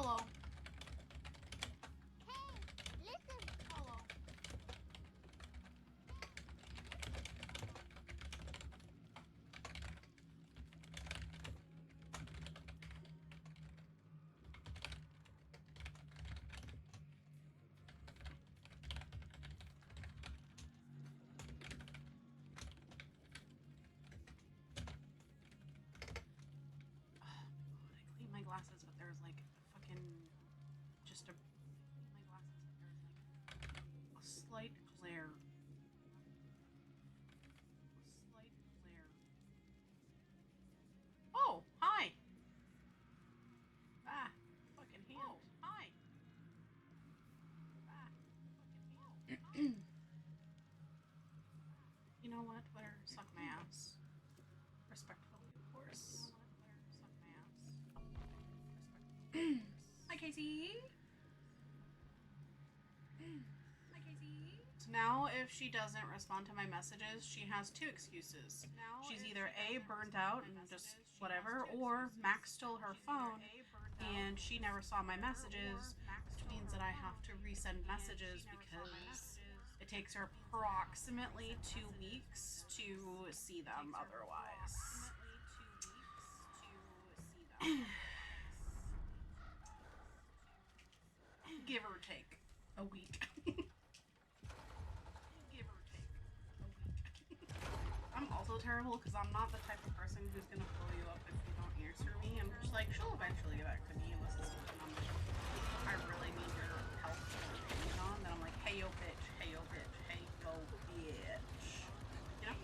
Hello. Hey, listen. Hello. I cleaned my glasses, but there was like fucking just a my glasses, but there was like a slight glare. Oh, hi. Ah, fucking hand. Oh, hi. Ah, fucking hand. You know what? Twitter, suck my ass. Respectfully, of course. Suck my ass. Hi, Casey. Hi, Casey. So now, if she doesn't respond to my messages, she has two excuses. She's either A, burnt out and just whatever, or Max stole her phone and she never saw my messages, which means that I have to resend messages because it takes her approximately 2 weeks to see them otherwise. Give or take a week. Give or take a week. I'm also terrible because I'm not the type of person who's gonna blow you up if you don't answer me. I'm just like, she'll eventually get back to me unless it's something I really need your help on. Then I'm like, hey yo bitch, hey yo bitch, hey yo bitch. You know?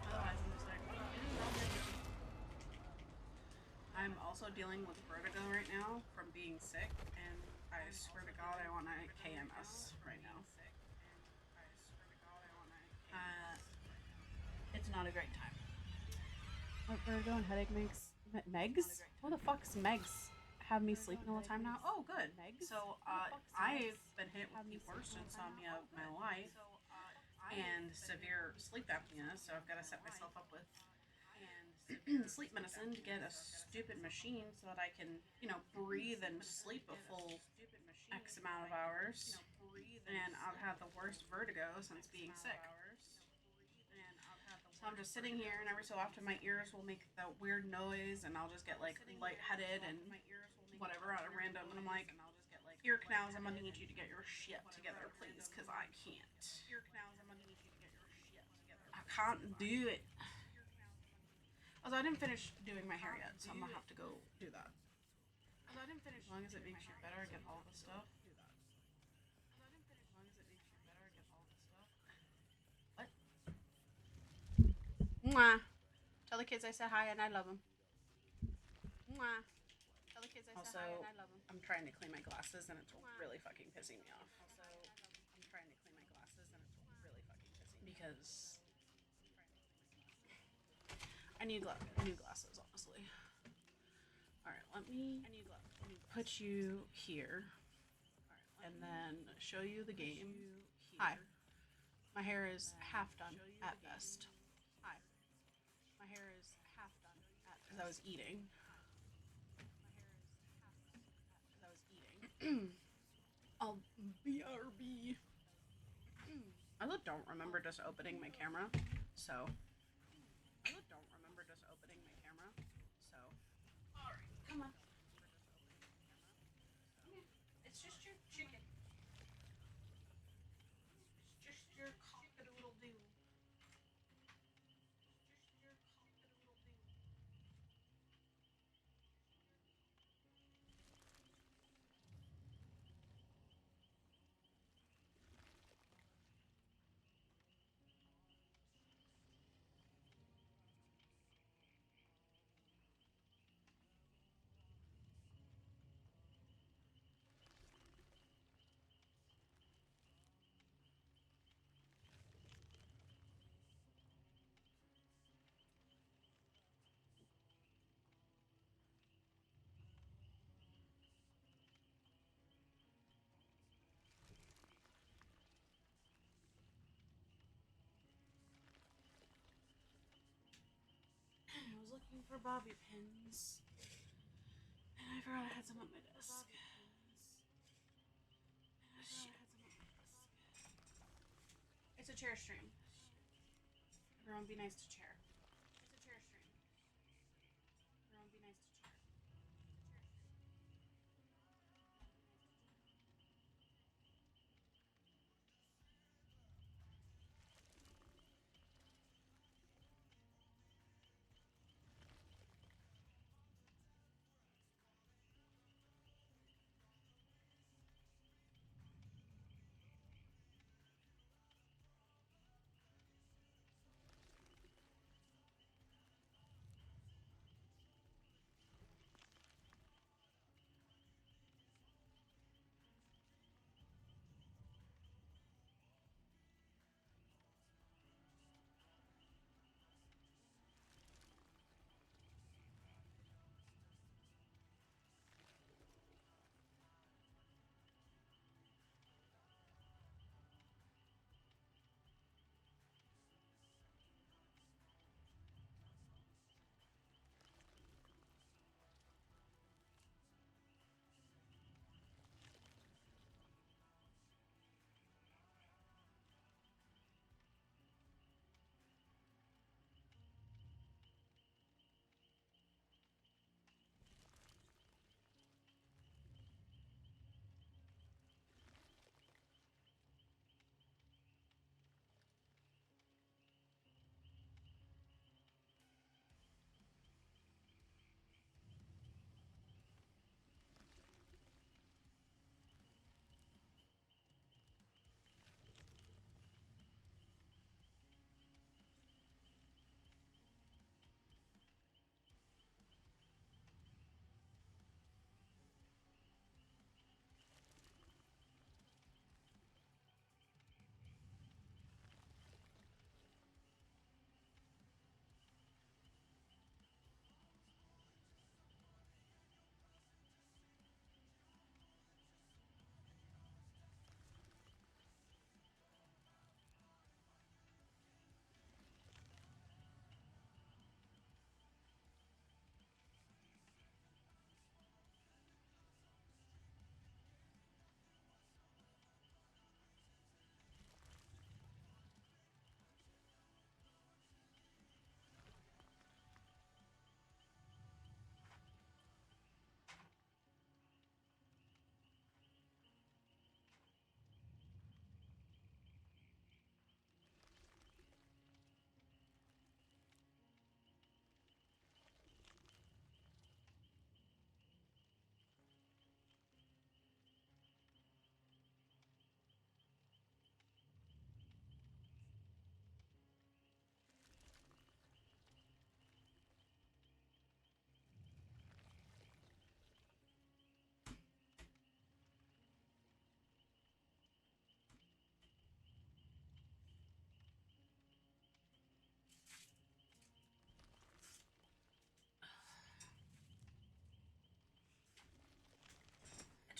Otherwise I'm just like, I'm also dealing with vertigo right now from being sick, and I swear to God I want a KMS right now. It's not a great time. What vertigo and headache makes Megs? What the fuck's Megs? Have me sleeping all the time now? Oh, good. So I've been hit with the worst insomnia of my life and severe sleep apnea, so I've got to set myself up with sleep medicine to get a stupid machine so that I can, breathe and sleep a full X amount of hours. And I've had the worst vertigo since being sick. So I'm just sitting here, and every so often my ears will make that weird noise, and I'll just get like lightheaded and whatever out of random. And I'm like, ear canals, I'm gonna need you to get your shit together, please, because I can't. I can't do it. Although I didn't finish doing my hair yet, so I'm gonna have to go do that. As long as it makes you better, get all the stuff. What? Mwah. Tell the kids I said hi and I love them. Mwah. Tell the kids I said hi and I love them. I'm trying to clean my glasses and it's really fucking pissing me off. Because I need new glasses, honestly. Alright, let me put you here and then show you the game. Hi. My hair is half done at best. Hi. My hair is half done at best. Because I was eating. I'll BRB. I don't remember just opening my camera, so. Alright, come on. It's just your chicken. It's just your cock-a-doodle-doo. I was looking for bobby pins. I forgot I had some on my desk. It's a chair stream. Everyone be nice to chair. It's a chair stream. Everyone be nice to chair.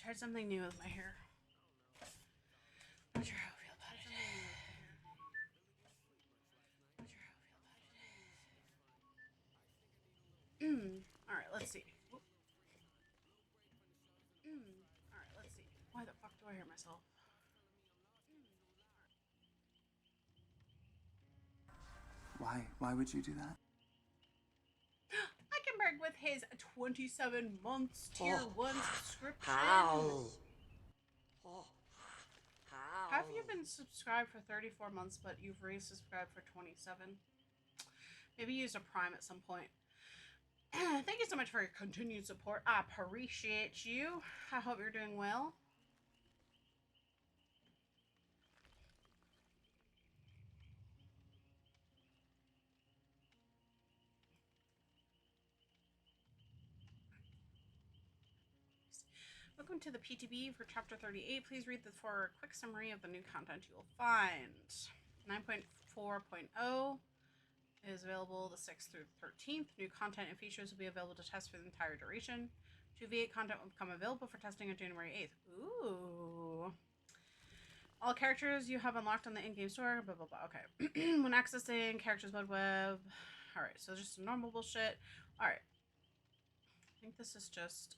Tried something new with my hair. Not sure how I feel about it. Not sure how I feel about it. Alright, let's see. Alright, let's see. Why the fuck do I hear myself? Why would you do that? Eichenberg with his 27 months tier 1 subscription. How? Have you been subscribed for 34 months, but you've resubscribed for 27? Maybe use a Prime at some point. Thank you so much for your continued support. I appreciate you. I hope you're doing well. Welcome to the PTB for chapter 38. Please read for a quick summary of the new content you will find. 9.4.0 is available the 6th through the 13th. New content and features will be available to test for the entire duration. 2 V8 content will become available for testing on January 8th. Ooh. All characters you have unlocked on the in-game store. Blah, blah, blah. Okay. When accessing characters mode web. Alright, so just some normal bullshit. Alright. I think this is just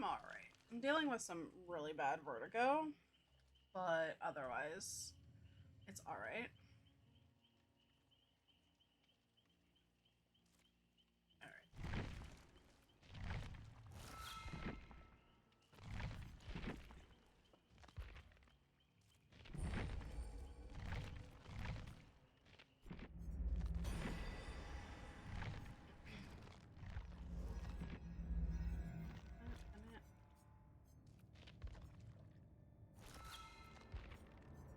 alright. I'm dealing with some really bad vertigo, but otherwise, it's alright.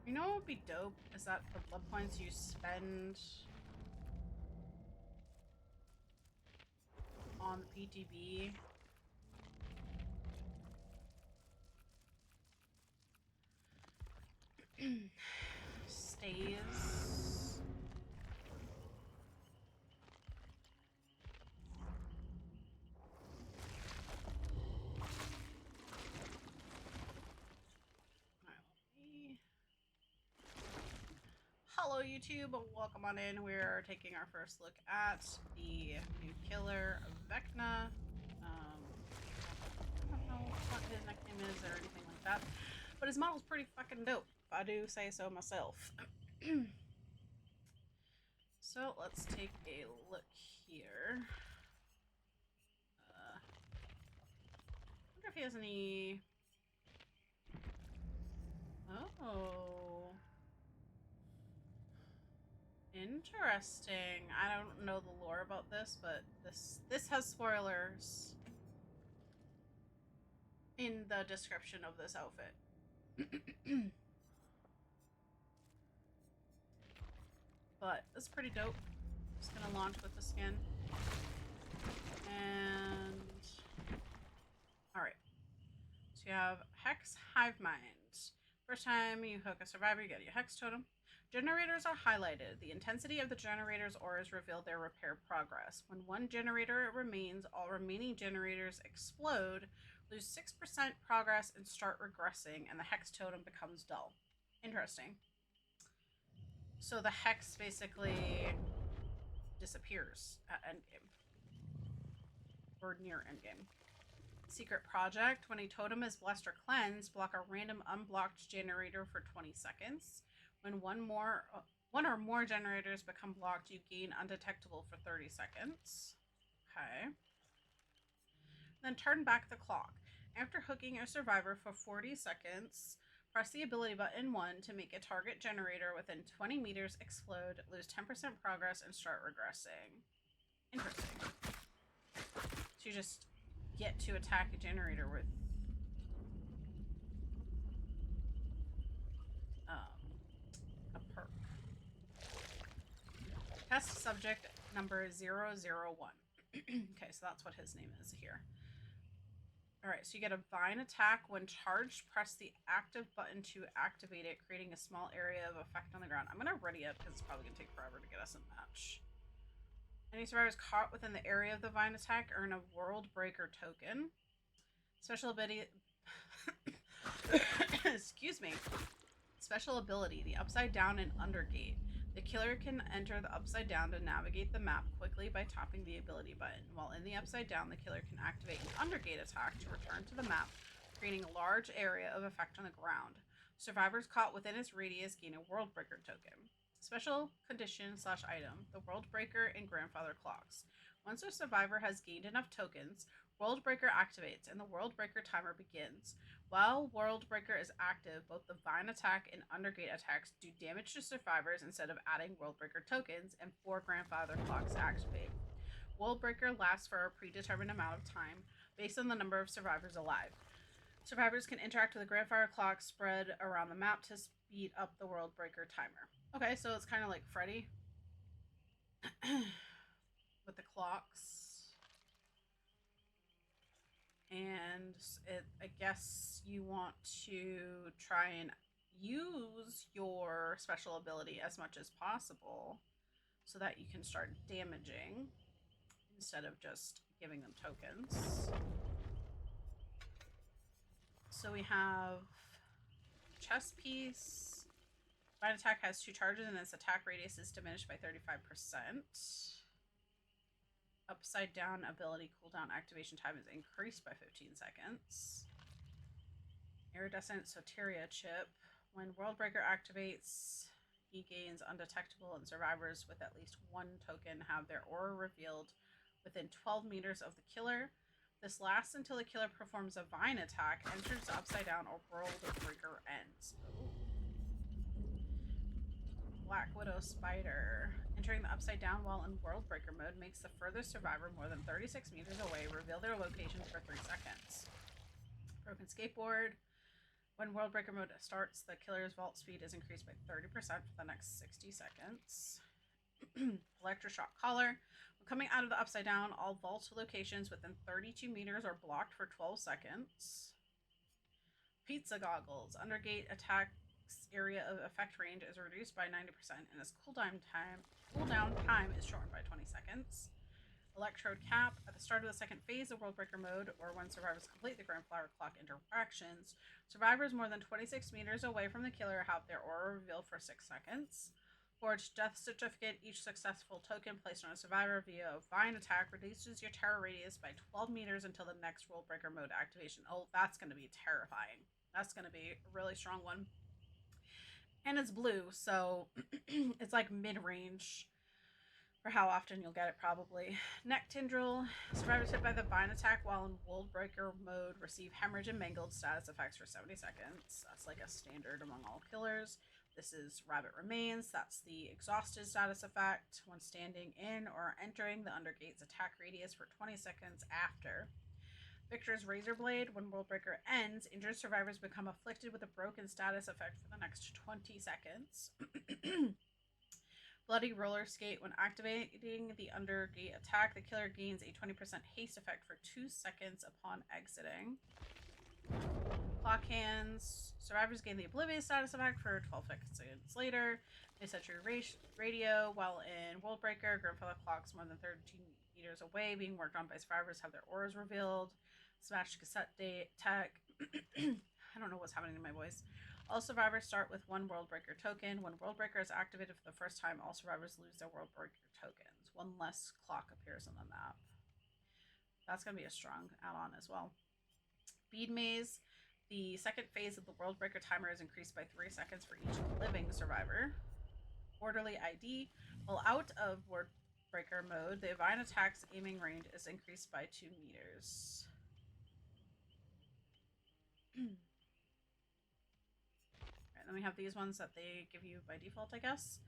You know what would be dope is that the blood points you spend on the PTB stays. Hello YouTube, welcome on in. We're taking our first look at the new killer, VECNA. I don't know what his nickname is or anything like that, but his model's pretty fucking dope, if I do say so myself. So let's take a look here. I wonder if he has any... Oh... Interesting. I don't know the lore about this, but this has spoilers in the description of this outfit. But it's pretty dope. Just gonna launch with the skin. And alright. So you have Hex Hive Mind. First time you hook a survivor, you get your Hex Totem. Generators are highlighted. The intensity of the generator's auras reveal their repair progress. When one generator remains, all remaining generators explode, lose 6% progress, and start regressing, and the Hex Totem becomes dull. Interesting. So the Hex basically disappears at endgame. Or near endgame. Secret Project. When a totem is blessed or cleansed, block a random unblocked generator for 20 seconds. When one or more generators become blocked, you gain undetectable for 30 seconds. Okay. Then turn back the clock. After hooking a survivor for 40 seconds, press the ability button 1 to make a target generator within 20 meters explode, lose 10% progress, and start regressing. Interesting. So you just get to attack a generator with a perk. Test subject number 001. Okay, so that's what his name is here. Alright, so you get a vine attack. When charged, press the active button to activate it, creating a small area of effect on the ground. I'm going to ready it because it's probably going to take forever to get us a match. Any survivors caught within the area of the vine attack earn a World Breaker token. Special ability... Excuse me. Special ability, the Upside Down and Undergate. The killer can enter the Upside Down to navigate the map quickly by tapping the ability button. While in the Upside Down, the killer can activate an Undergate attack to return to the map, creating a large area of effect on the ground. Survivors caught within its radius gain a World Breaker token. Special condition / item, the World Breaker and Grandfather Clocks. Once a survivor has gained enough tokens, World Breaker activates and the World Breaker timer begins. While World Breaker is active, both the Vine attack and Undergate attacks do damage to survivors instead of adding World Breaker tokens, and 4 Grandfather Clocks activate. World Breaker lasts for a predetermined amount of time based on the number of survivors alive. Survivors can interact with the Grandfather Clock spread around the map to speed up the World Breaker timer. Okay, so it's kind of like Freddy with the clocks. And I guess you want to try and use your special ability as much as possible so that you can start damaging instead of just giving them tokens. So we have chest piece. Vine attack has 2 charges and its attack radius is diminished by 35%. Upside down ability cooldown activation time is increased by 15 seconds. Iridescent Soteria chip. When Worldbreaker activates, he gains undetectable, and survivors with at least one token have their aura revealed within 12 meters of the killer. This lasts until the killer performs a vine attack, enters the Upside Down, or Worldbreaker ends. Black Widow Spider. Entering the Upside Down while in Worldbreaker mode makes the furthest survivor more than 36 meters away reveal their location for 3 seconds. Broken Skateboard. When Worldbreaker mode starts, the killer's vault speed is increased by 30% for the next 60 seconds. Electroshock Collar. When coming out of the Upside Down, all vault locations within 32 meters are blocked for 12 seconds. Pizza Goggles. Undergate attacks area of effect range is reduced by 90%, and its cooldown time is shortened by 20 seconds. Electrode Cap. At the start of the second phase of Worldbreaker mode, or when survivors complete the Grand Flower Clock interactions, survivors more than 26 meters away from the killer have their aura revealed for 6 seconds. Forged Death Certificate. Each successful token placed on a survivor via a vine attack reduces your terror radius by 12 meters until the next Worldbreaker mode activation. Oh, that's going to be terrifying. That's going to be a really strong one. And it's blue, so it's like mid-range for how often you'll get it, probably. Neck Tendril. Survivors hit by the vine attack while in Worldbreaker mode receive hemorrhage and mangled status effects for 70 seconds. That's like a standard among all killers. This is Rabbit Remains. That's the exhausted status effect when standing in or entering the Undergate's attack radius for 20 seconds after. Victor's Razor Blade. When Worldbreaker ends, injured survivors become afflicted with a broken status effect for the next 20 seconds. Bloody Roller Skate. When activating the Undergate attack, the killer gains a 20% haste effect for 2 seconds upon exiting. Clock Hands. Survivors gain the Oblivious status effect for 12 seconds later. They set your radio while in Worldbreaker. Grand Flower Clocks more than 13 meters away being worked on by survivors have their auras revealed. Smashed Cassette Tech. I don't know what's happening to my voice. All survivors start with 1 Worldbreaker token. When Worldbreaker is activated for the first time, all survivors lose their Worldbreaker tokens. 1 less clock appears on the map. That's going to be a strong add-on as well. Bead Maze. The second phase of the Worldbreaker timer is increased by 3 seconds for each living survivor. Orderly ID. While out of Worldbreaker mode, the Vine attack's aiming range is increased by 2 meters. Then we have these ones that they give you by default, I guess.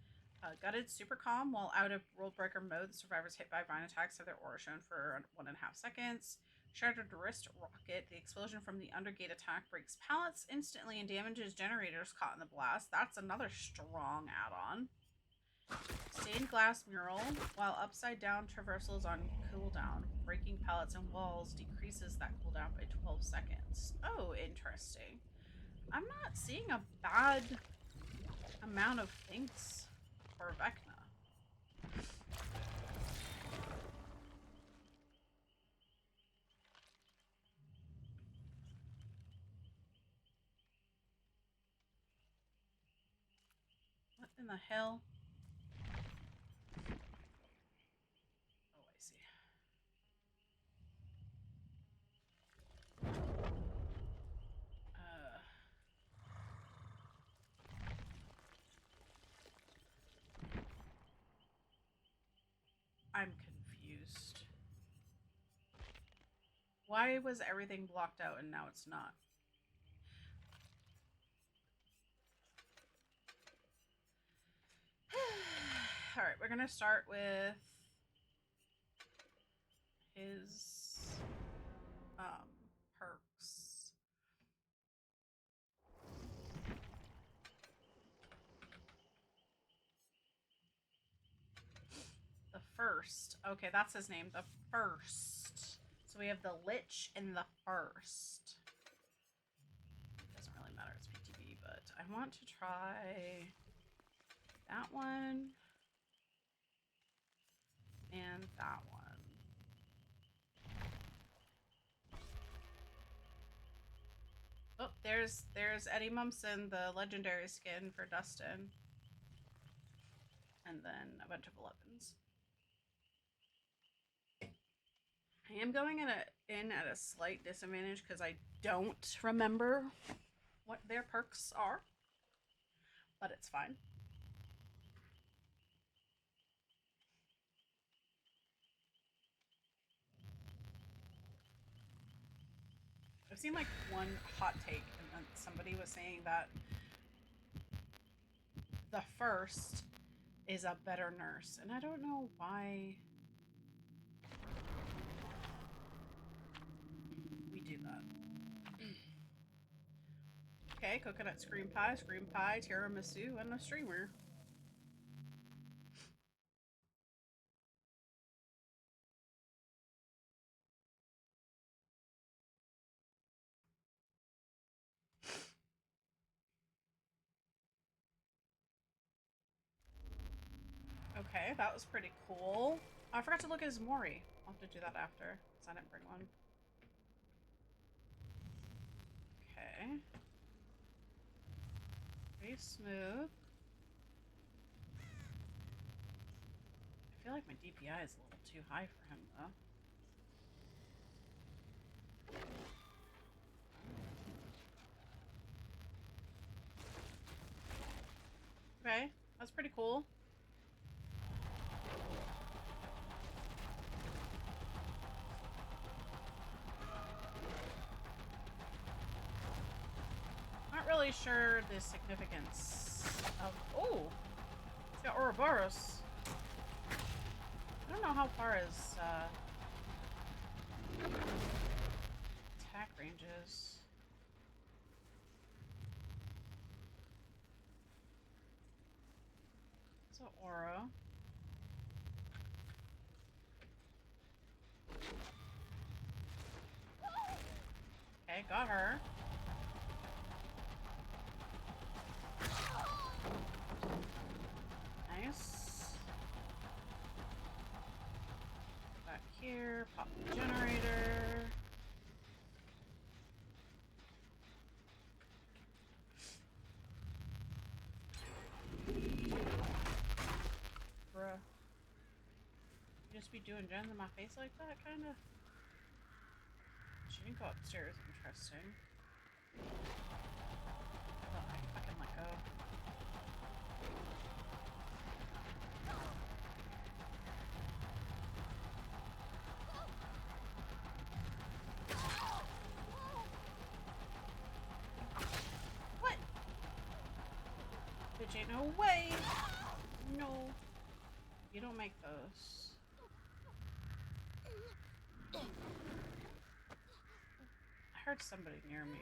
Gutted Super Calm. While out of Worldbreaker mode, the survivors hit by vine attacks have their aura shown for 1.5 seconds. Shattered Wrist Rocket. The explosion from the Undergate attack breaks pallets instantly and damages generators caught in the blast. That's another strong add-on. Stained Glass Mural. While Upside Down traversal is on cooldown, breaking pallets and walls decreases that cooldown by 12 seconds. Oh, interesting. I'm not seeing a bad amount of things for VECNA. What in the hell? Oh, I see. I'm confused. Why was everything blocked out and now it's not? Alright, we're gonna start with his perks. The First. Okay, that's his name. The First. So we have the Lich and the First. It doesn't really matter, it's PTB, but I want to try that one and that one. Oh, there's Eddie Mumpson, the legendary skin for Dustin. And then a bunch of 11s. I am going in at a slight disadvantage because I don't remember what their perks are, but it's fine. I've seen like one hot take, and then somebody was saying that the first is a better nurse, and I don't know why we do that. Okay, coconut scream pie, tiramisu, and a streamer. Okay, that was pretty cool. I forgot to look at his Mori. I'll have to do that after, because I didn't bring one. Okay. Pretty smooth. I feel like my DPI is a little too high for him, though. Okay, that's pretty cool. Not really sure the significance of... Oh! It's got Ouroboros. I don't know how far his attack range is. So Aura. Okay, got her. Nice. Back here, pop the generator. Bruh. You just be doing gens in my face like that, kinda? She didn't go upstairs, interesting. Oh, I fucking let go. What? Bitch ain't no way! No. You don't make those. I heard somebody near me.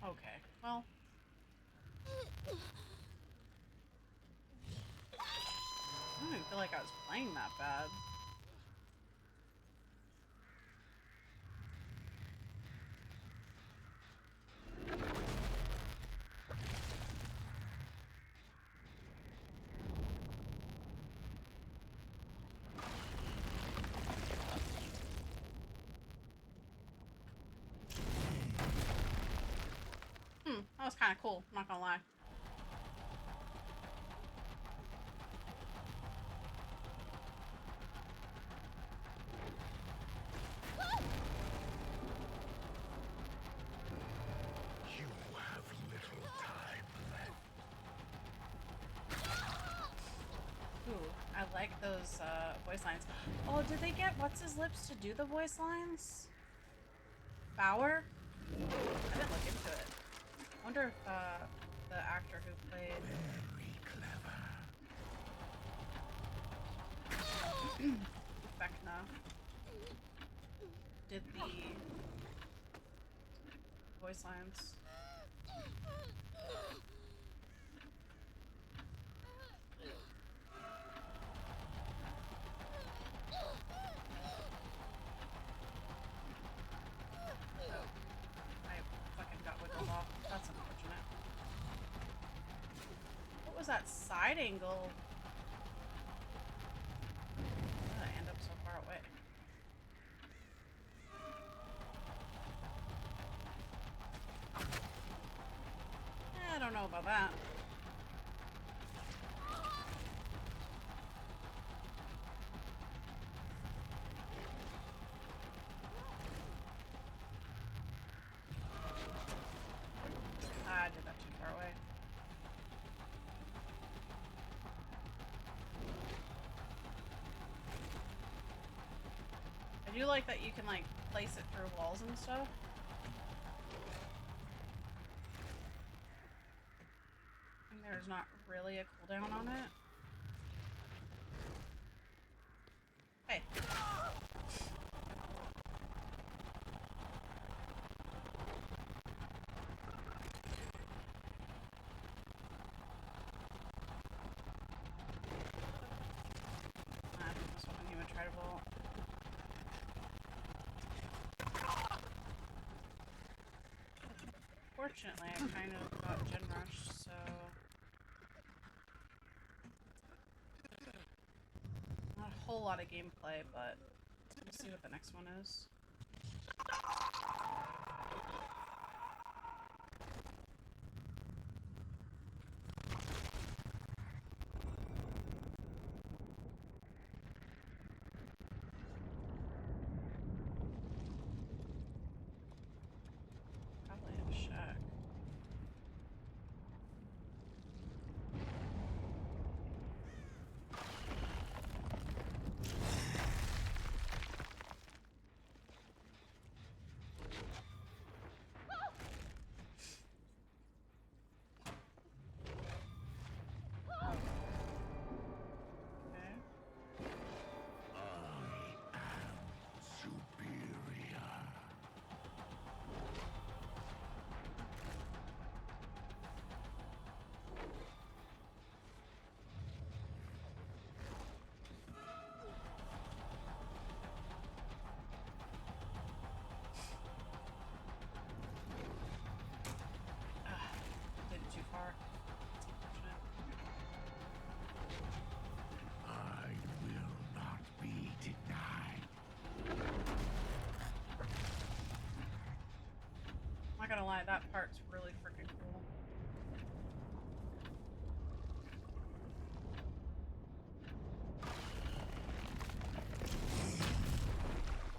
Okay, well. I don't even feel like I was playing that bad. That was kind of cool, I'm not gonna lie. You have little time left. Ooh, I like those voice lines. Oh, did they get What's His Lips to do the voice lines? Bauer? I didn't look into it. I wonder if the actor who played Very clever. VECNA did the voice lines. That side angle. How did I end up so far away? I don't know about that. do like that you can like place it through walls and stuff. And there's not really a cooldown on it. Hey. I think this one he would try to vault. Fortunately, I kind of got gen rushed, so not a whole lot of gameplay, but we'll see what the next one is. Probably in a shack. Okay. Superior. Did it too far. Unfortunate. I will not be denied. I'm not gonna lie, that part's really freaking cool.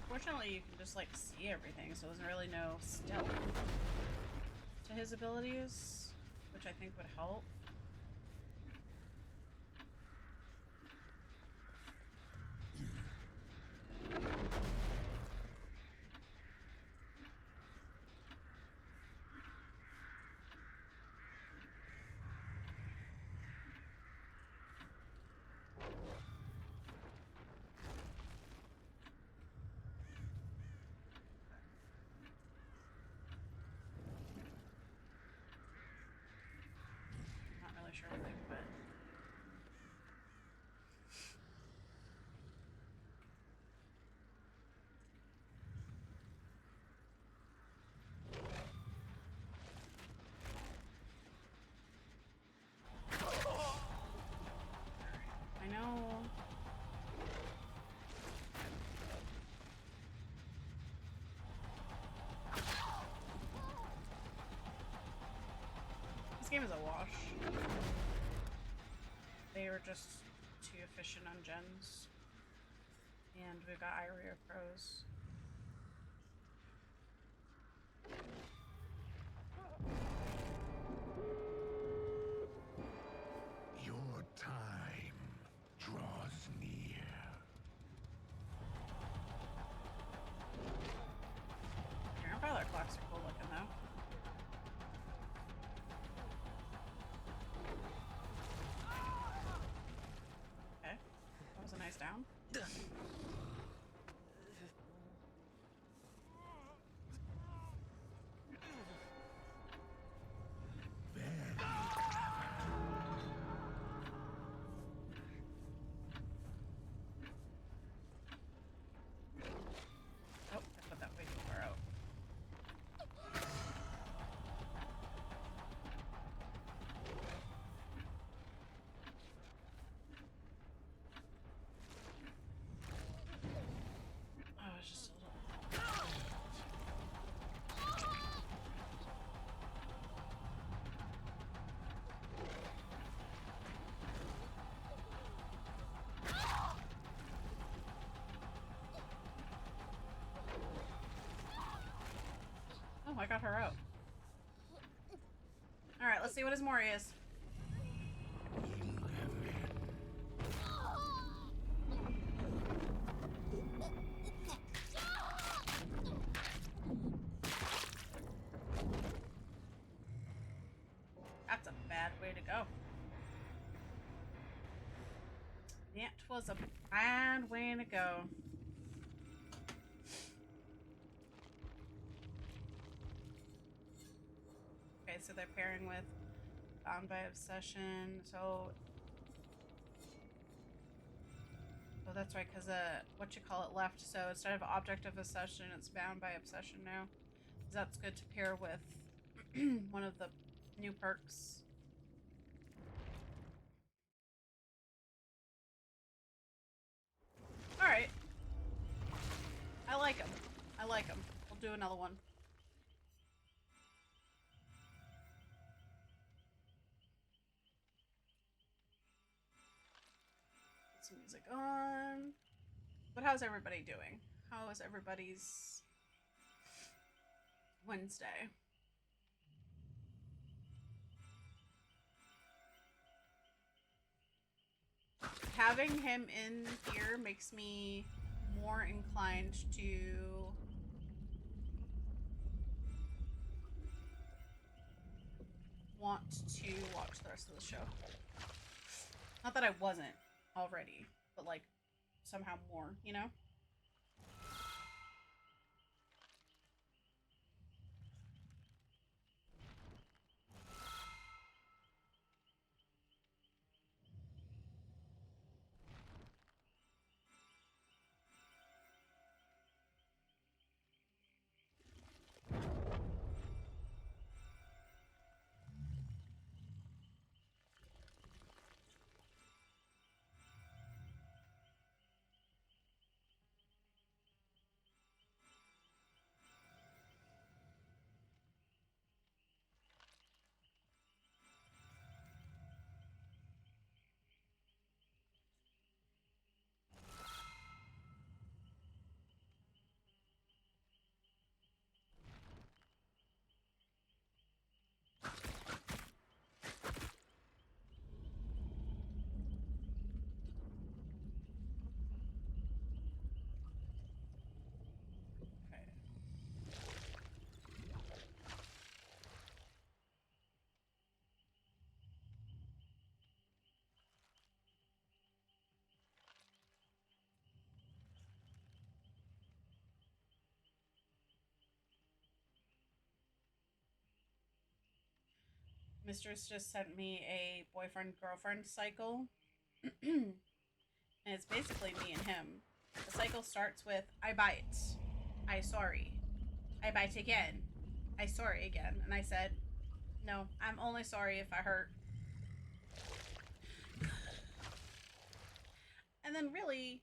Fortunately, you can just like see everything, so there's really no stealth to his abilities, which I think would help. Not really sure what they put. I know. This game is a wash. They were just too efficient on gens. And we've got Iria pros. Your time draws near. Grandfather clocks are cool looking though. Okay, that was a nice down. Oh, I put that way too far out. Oh, it's just a little. Oh, I got her out. Alright, let's see what his Mori is. to go. That was a bad way to go. Okay, so they're pairing with Bound by Obsession. So, oh, that's right, because what you call it left. So instead of Object of Obsession, it's Bound by Obsession now. That's good to pair with one of the new perks. All right. I like them. I like them. We'll do another one. Put some music on. But how's everybody doing? How is everybody's Wednesday? Having him in here makes me more inclined to want to watch the rest of the show. Not that I wasn't already, but like somehow more, you know? Mistress just sent me a boyfriend-girlfriend cycle. And it's basically me and him. The cycle starts with, I bite. I sorry. I bite again. I sorry again. And I said, no, I'm only sorry if I hurt. And then really,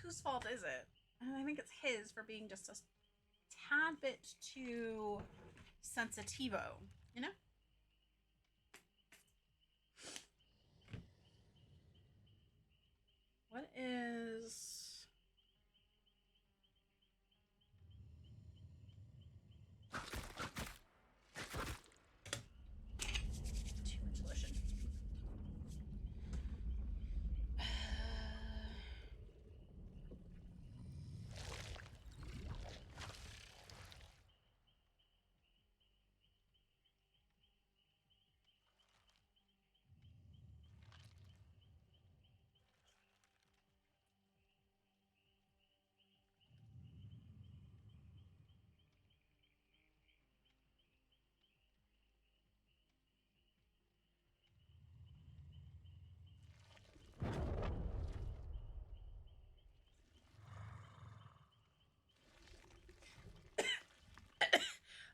whose fault is it? And I think it's his for being just a tad bit too sensitivo, you know? What is... too much lotion.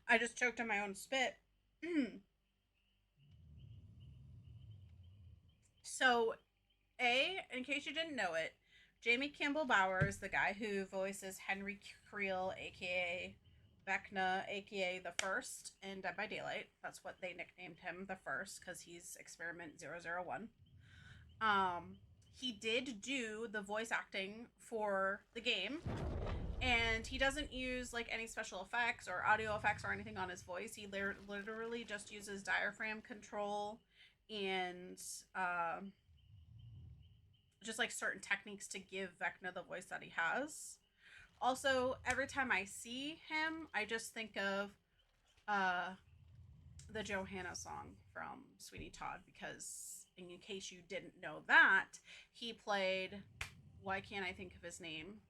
I just choked on my own spit. So, in case you didn't know it, Jamie Campbell Bower is the guy who voices Henry Creel, aka VECNA, aka the First in Dead by Daylight. That's what they nicknamed him, the First, because he's Experiment 001. He did do the voice acting for the game, and he doesn't use like any special effects or audio effects or anything on his voice. He literally just uses diaphragm control and just like certain techniques to give Vecna the voice that he has. Also, every time I see him, I just think of the Johanna song from Sweeney Todd, because in case you didn't know that, he played, why can't I think of his name?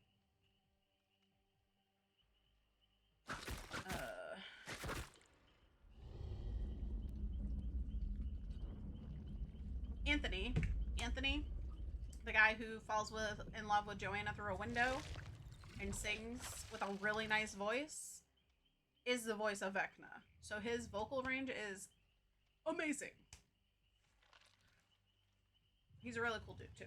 Anthony, the guy who falls in love with Joanna through a window and sings with a really nice voice, is the voice of VECNA. So his vocal range is amazing. He's a really cool dude too.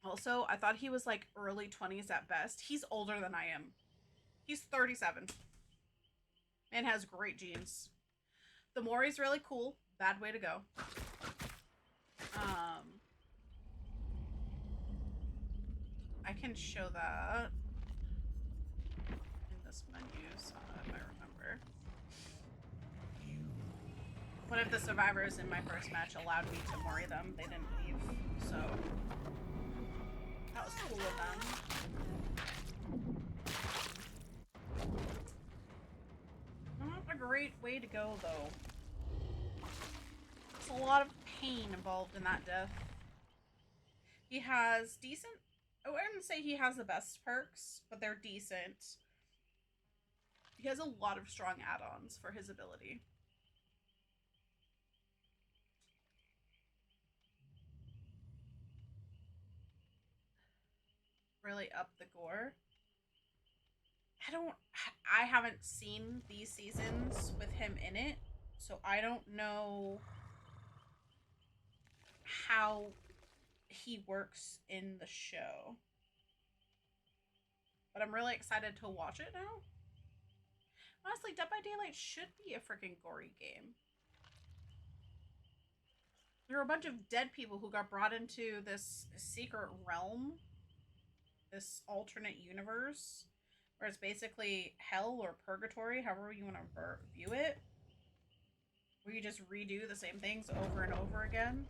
Also, I thought he was like early 20s at best. He's older than I am. He's 37. And has great genes. The Mori's really cool. Bad way to go. I can show that in this menu, so if I remember. One of the survivors in my first match allowed me to Mori them. They didn't leave, so that was cool of them. Not a great way to go, though. There's a lot of pain involved in that death. He has decent... I wouldn't say he has the best perks, but they're decent. He has a lot of strong add-ons for his ability. Really up the gore. I haven't seen these seasons with him in it, so I don't know how he works in the show. But I'm really excited to watch it now. Honestly, Dead by Daylight should be a freaking gory game. There are a bunch of dead people who got brought into this secret realm, this alternate universe, where it's basically hell or purgatory, however you want to view it, where you just redo the same things over and over again.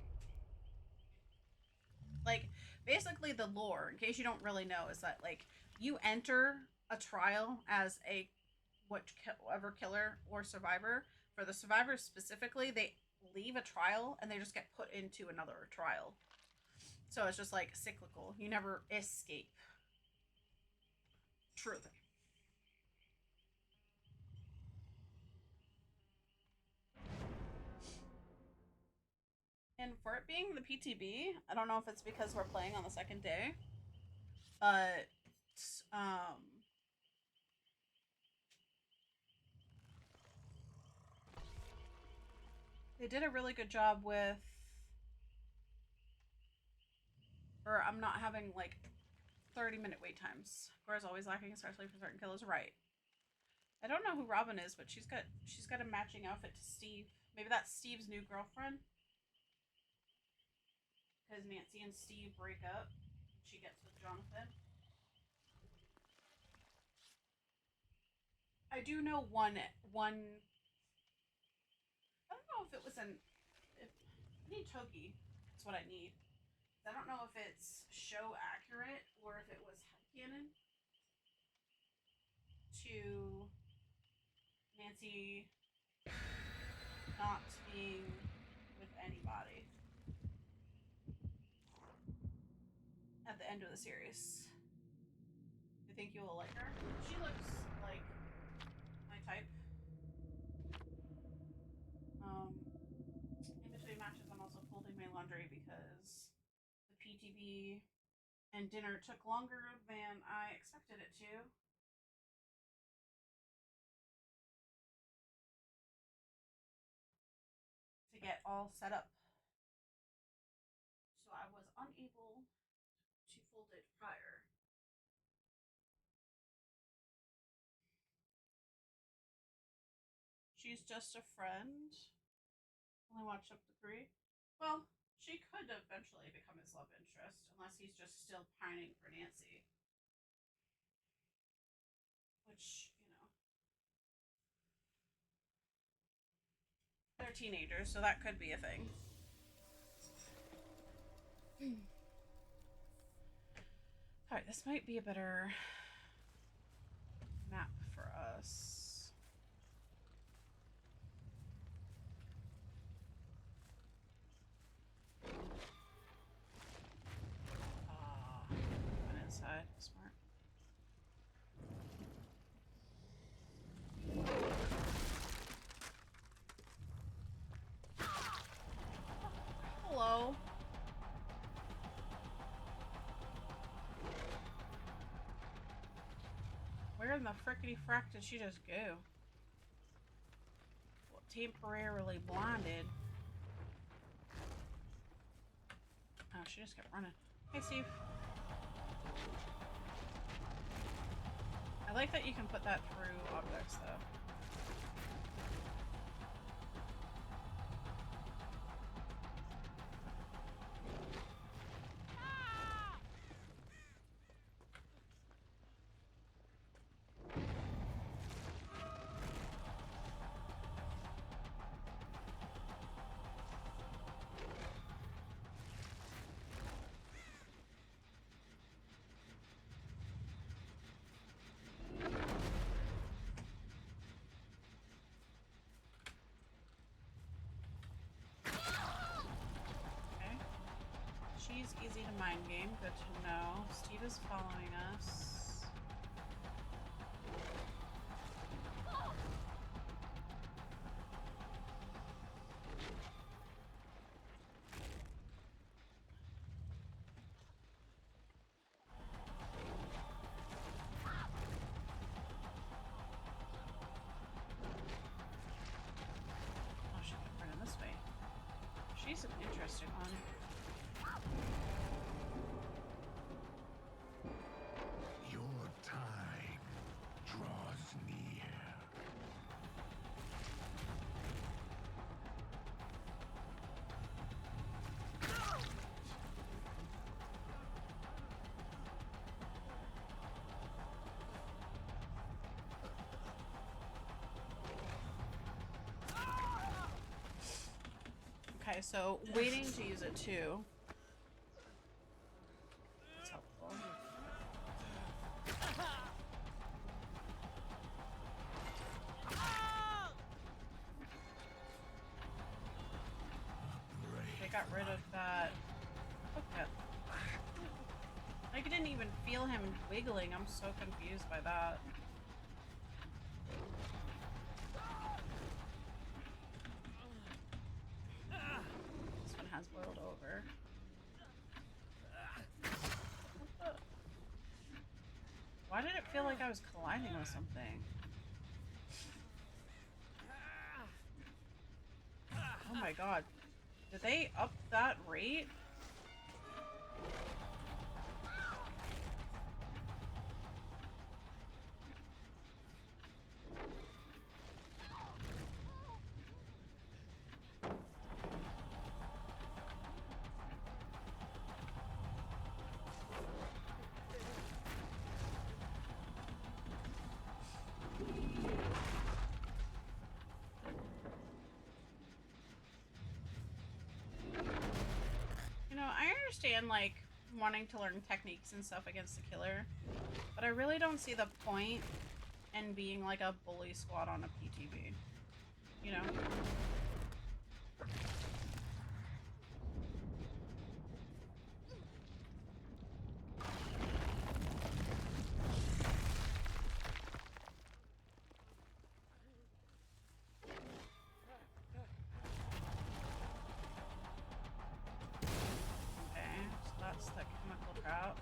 Like, basically the lore, in case you don't really know, is that, like, you enter a trial as a whatever killer or survivor. For the survivors specifically, they leave a trial and they just get put into another trial. So it's just, like, cyclical. You never escape. Truly. And for it being the PTB, I don't know if it's because we're playing on the second day, but they did a really good job with, or I'm not having like 30-minute wait times. Gore's always lacking, especially for certain killers. Right. I don't know who Robin is, but she's got a matching outfit to Steve. Maybe that's Steve's new girlfriend. Because Nancy and Steve break up. She gets with Jonathan. I do know one. I don't know if it was I need Toki. That's what I need. I don't know if it's show accurate or if it was headcanon to Nancy not being with anybody at the end of the series. I think you will like her. She looks like my type. In between matches, I'm also folding my laundry because the PTB and dinner took longer than I expected it to. To get all set up. So I was unable to fold it prior. She's just a friend. Only watched up to 3. Well, she could eventually become his love interest, unless he's just still pining for Nancy. Which, you know. They're teenagers, so that could be a thing. Alright, this might be a better map for us. in the frickety frack did she just go? Well, temporarily blinded. Oh, she just kept running. Hey, Steve. I like that you can put that through objects, though. She's easy to mind game, good to know. Steve is following us. Oh, she kept running this way. She's an interesting one. Your time draws near. Okay, so waiting to use it too. That's helpful. They got rid of that. Okay. I didn't even feel him wiggling. I'm so confused by that. This one has boiled over. What the? Why did it feel like I was colliding with something? Oh my god. Did they up that rate? I understand, like, wanting to learn techniques and stuff against the killer, but I really don't see the point in being, like, a bully squad on a PTB. You know? That's the chemical drought.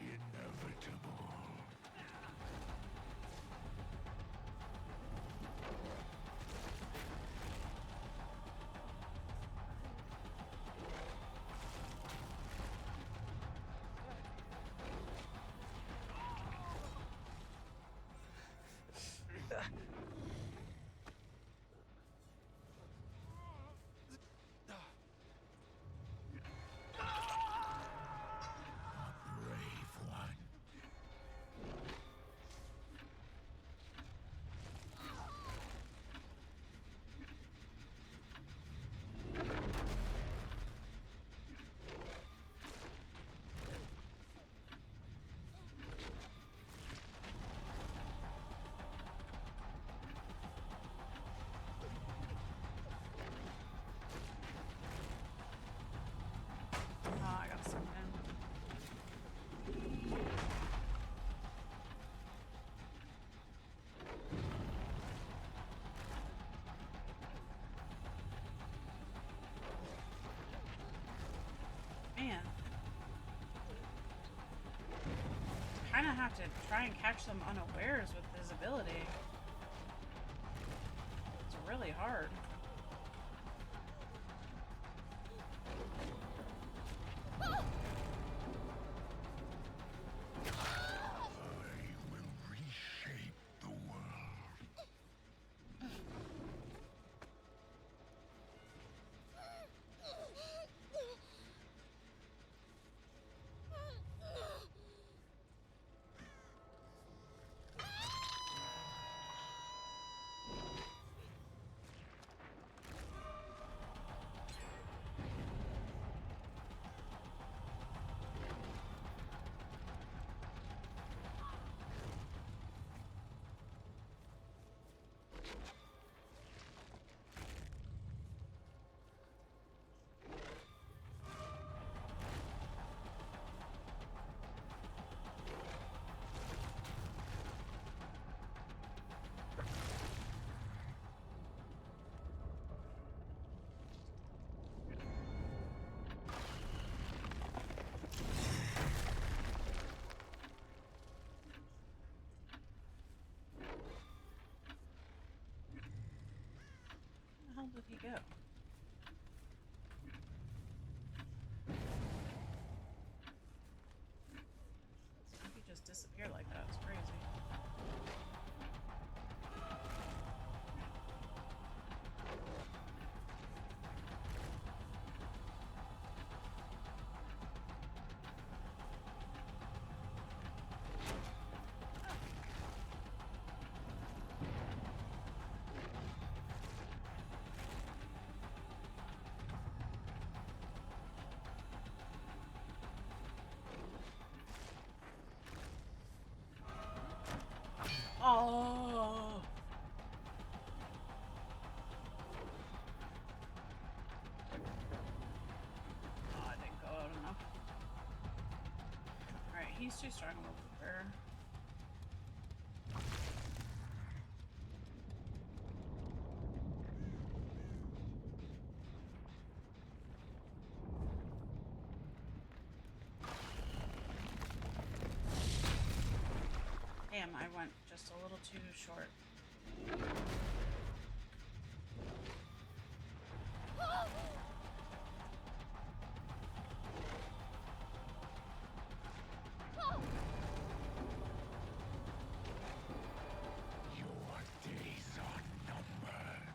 Inevitable. have to try and catch them unawares with visibility. It's really hard. Where did he go? He just disappeared like that. It's crazy. Oh. Oh, I didn't go out enough. Alright, he's too strong to move with her. Damn, I went just a little too short. Your days are numbered.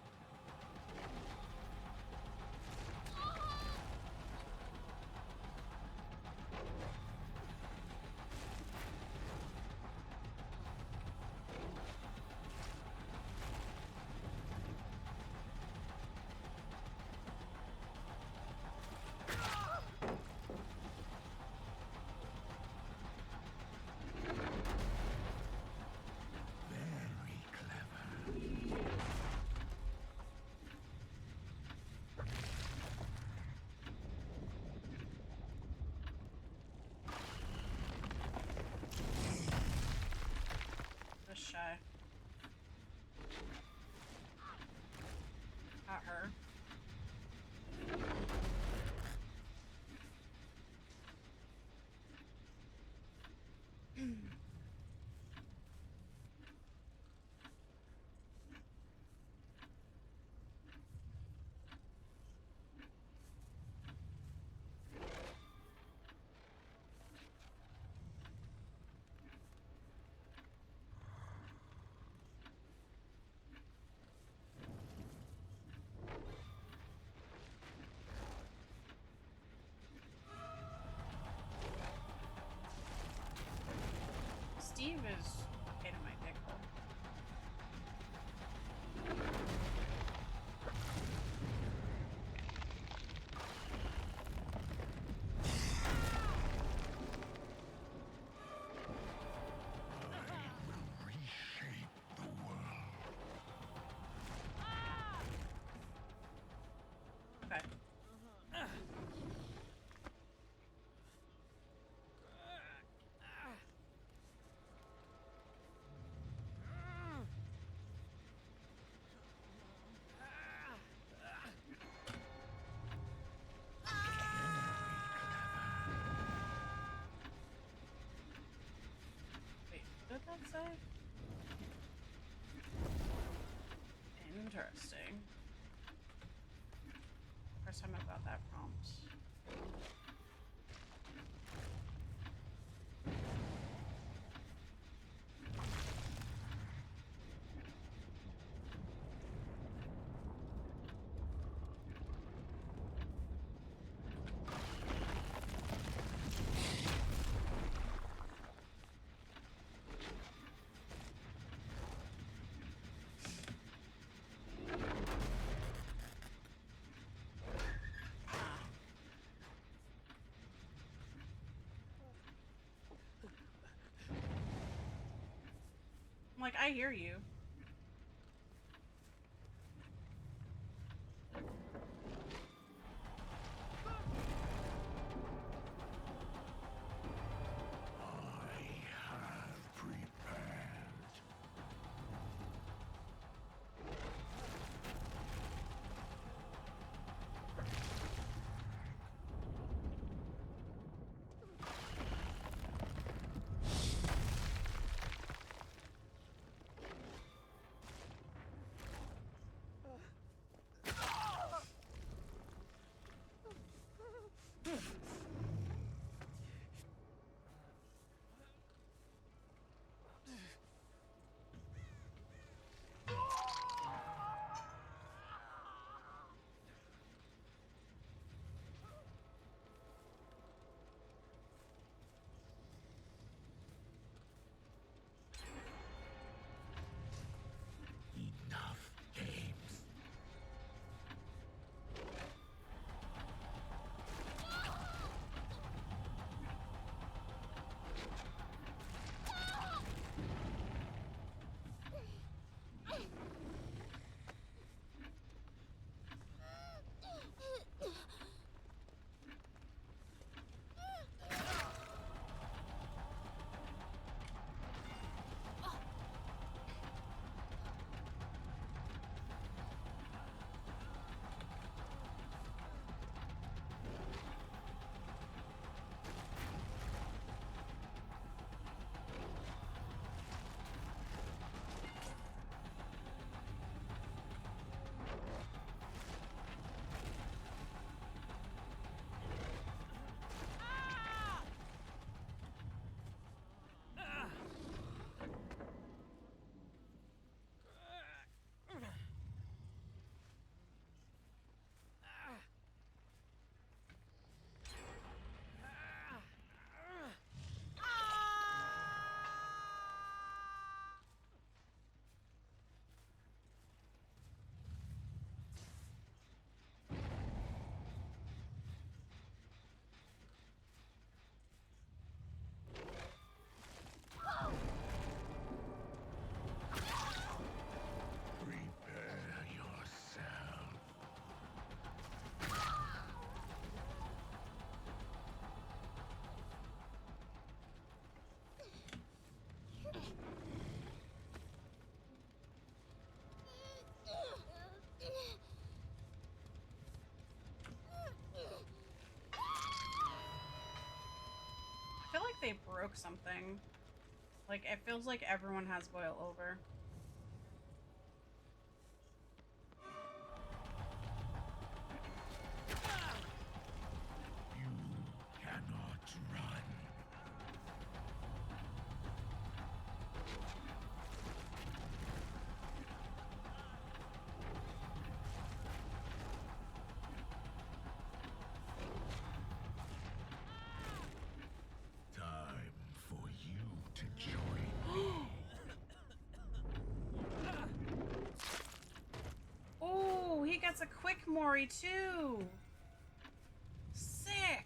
say? Interesting. First time I've got that prompt. I'm like, I hear you. Enough games. Prepare yourself. I feel like they broke something. Like, it feels like everyone has boil over. You cannot run. Time for you to join me. Oh, he gets a quick Mori too. Sick.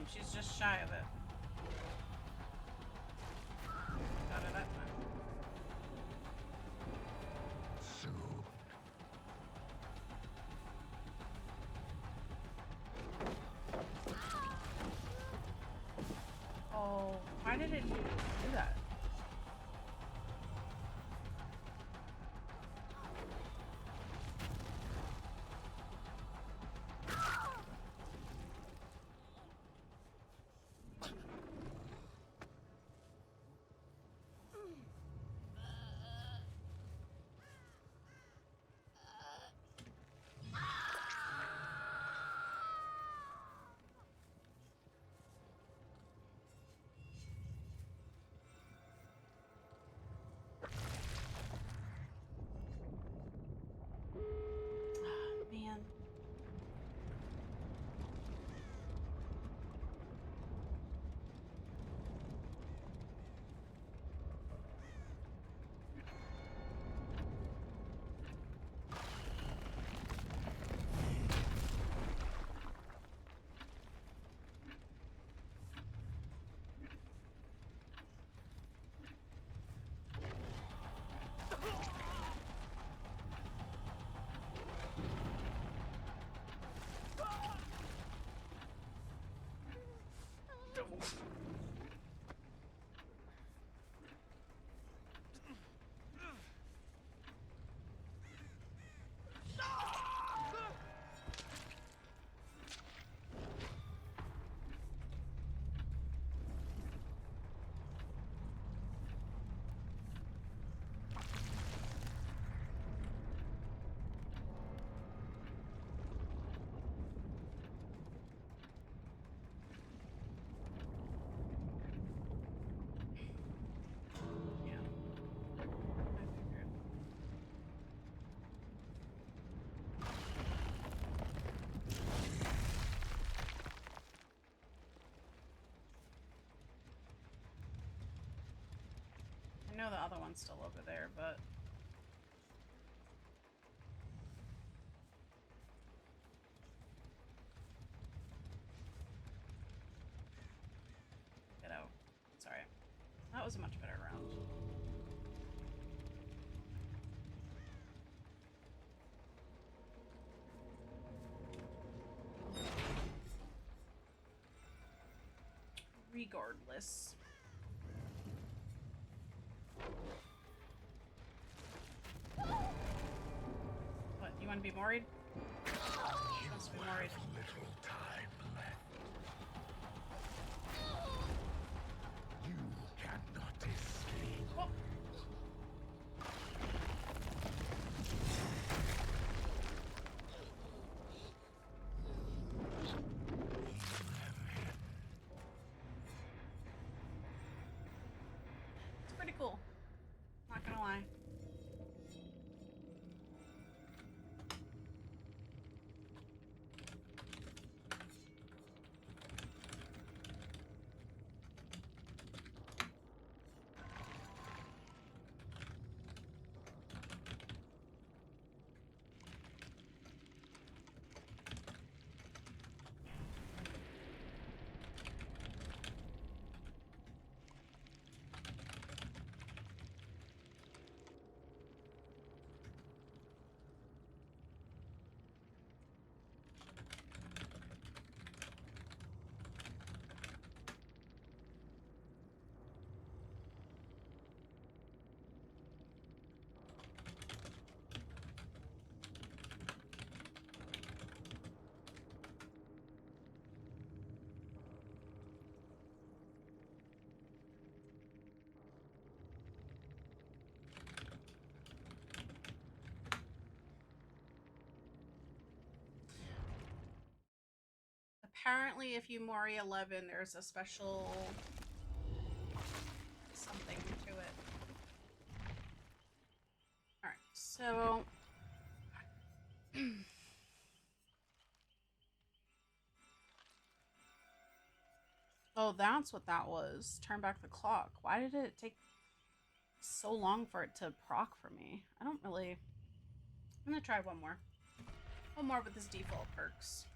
she's just shy of it. Got her that time. Soon. Oh, why did it do that? Man. I know the other one's still over there, but get out. Sorry. That was a much better round. Regardless. What, you want to be worried? She wants to be worried. Little time left. You cannot escape. Oh. It's pretty cool. Not gonna lie. Apparently, if you Mori 11, there's a special something to it. Alright, so... oh, that's what that was. Turn back the clock. Why did it take so long for it to proc for me? I don't really... I'm gonna try one more. One more with his default perks.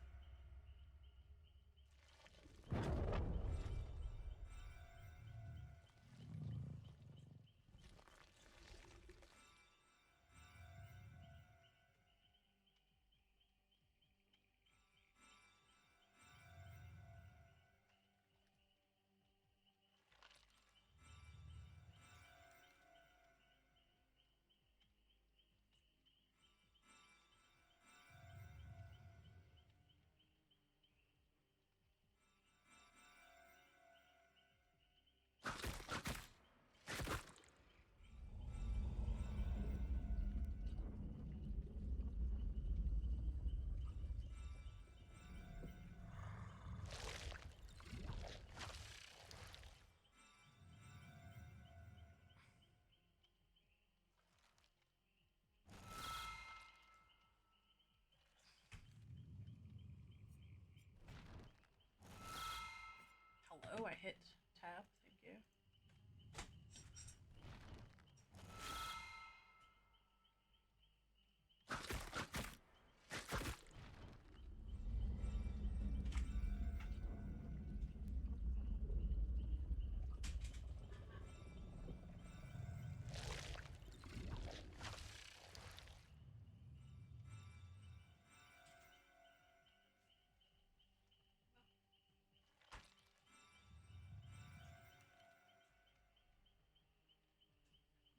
hit tab. Thank you.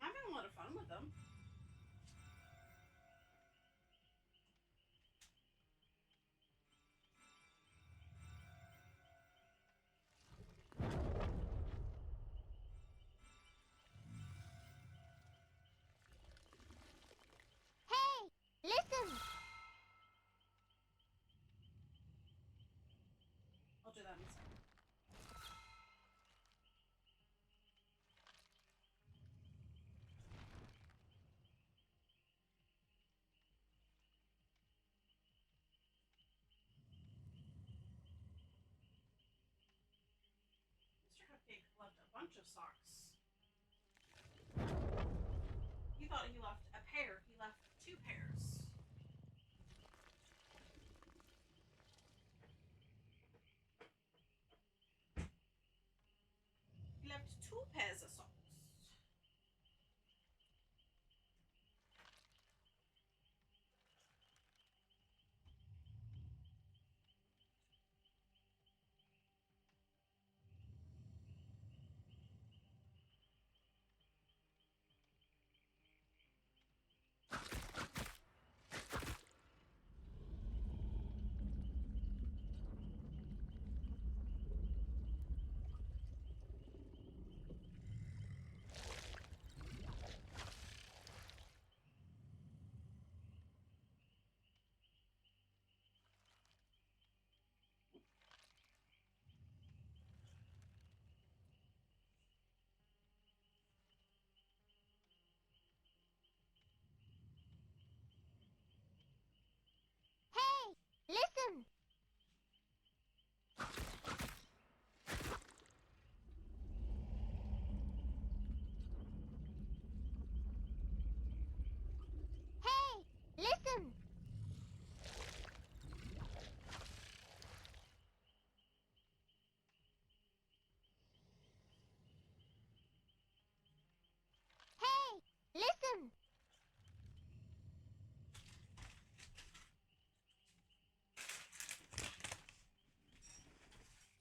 I'm having a lot of fun with them. Hey, listen! I'll do that in a second. Mr. Cupcake left a bunch of socks. He thought he left a pair. He left 2 pairs. He left 2 pairs of socks. Hey, listen! Hey, listen! Hey, listen!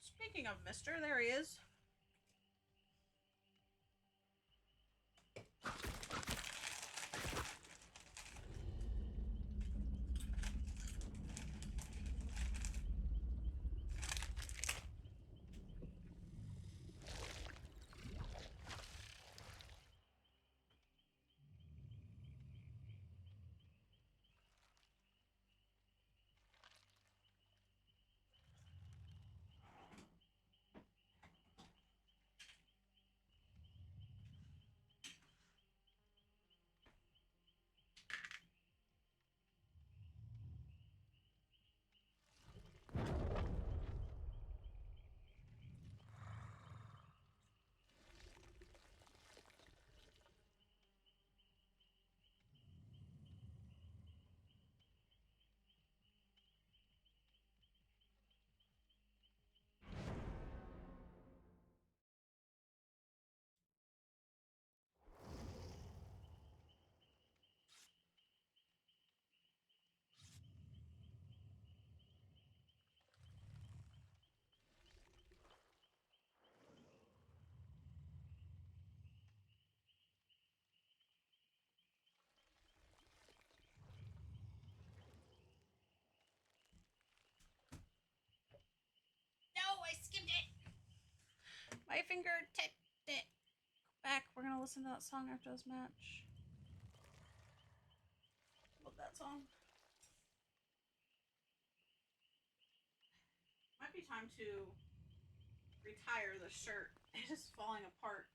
Speaking of Mister, there he is. No, I skimmed it. My finger tipped it. Go back. We're gonna listen to that song after this match. Love that song. Might be time to retire the shirt. It is falling apart.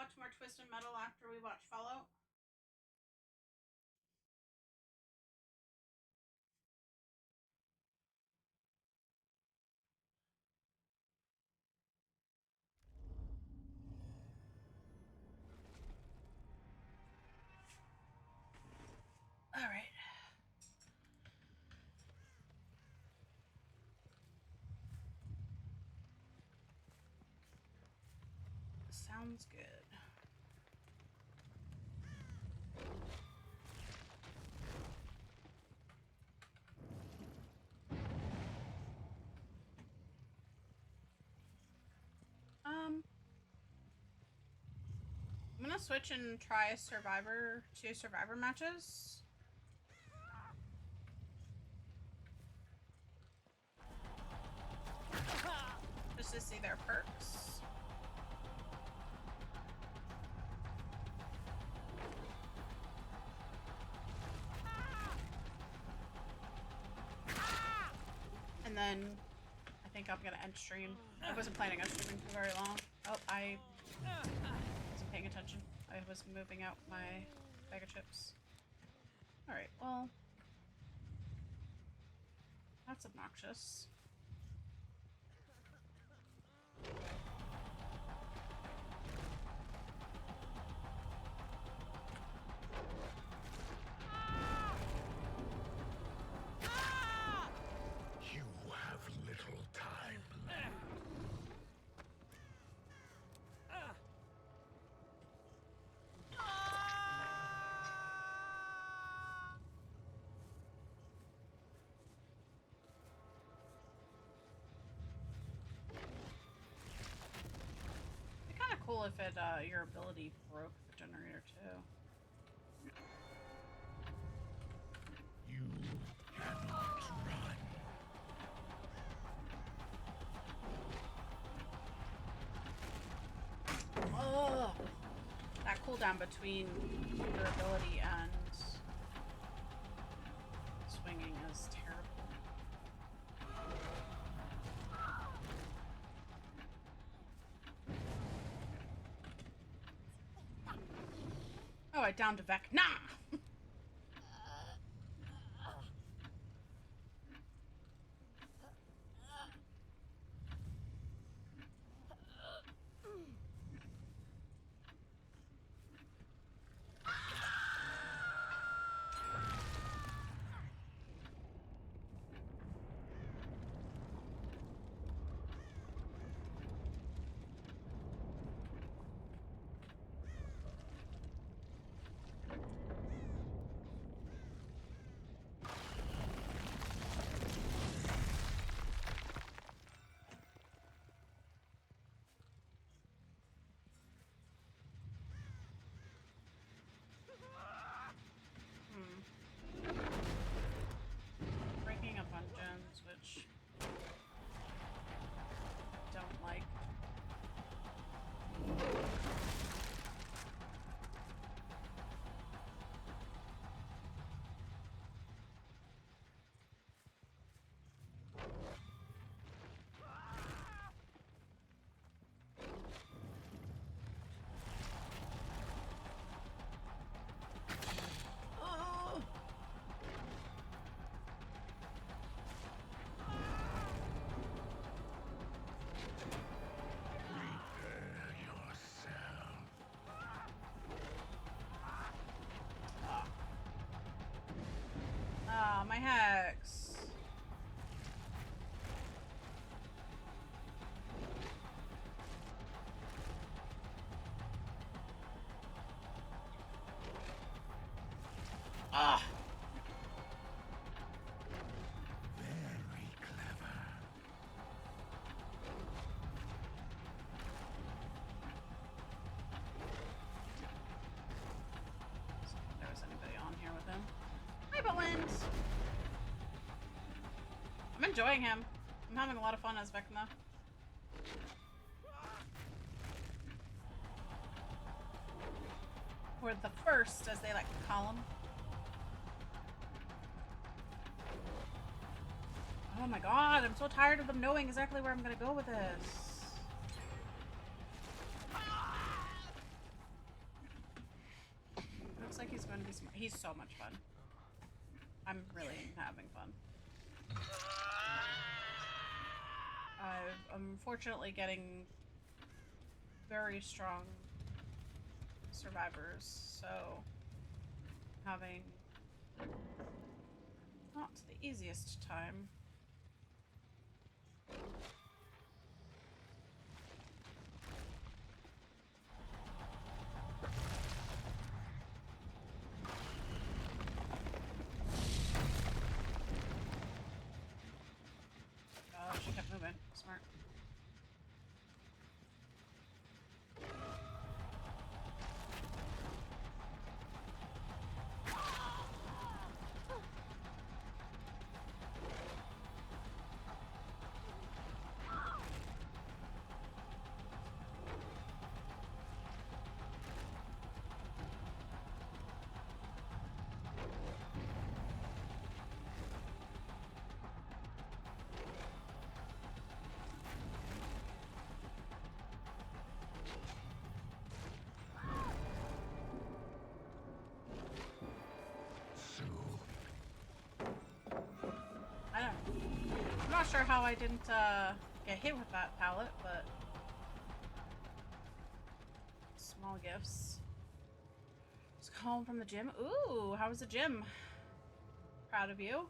watch more Twisted Metal after we watch Fallout? All right. Sounds good. I'm gonna switch and try two Survivor matches. Just to see their perks. And then I think I'm gonna end stream. I wasn't planning on streaming for very long. Oh, I wasn't paying attention. I was moving out my bag of chips. Alright, well, that's obnoxious. You have little time left. It'd be kind of cool if it your ability broke the generator too. You cannot run. Oh, that cooldown between your ability and swinging is terrible. Oh, I downed a VECNA! Breaking up on gens, which I don't like. Oh! Prepare yourself. Ah, my hex. Ah. Very clever. If there was anybody on here with him. Hi, Boland! I'm enjoying him. I'm having a lot of fun as VECNA. Or the first, as they like to call him. Oh my god, I'm so tired of them knowing exactly where I'm gonna go with this. She's so much fun. I'm really having fun. I'm unfortunately getting very strong survivors, so having not the easiest time. Oh, she kept moving. Smart. I'm not sure how I didn't get hit with that pallet, but small gifts. Just got home from the gym. Ooh, how was the gym? Proud of you.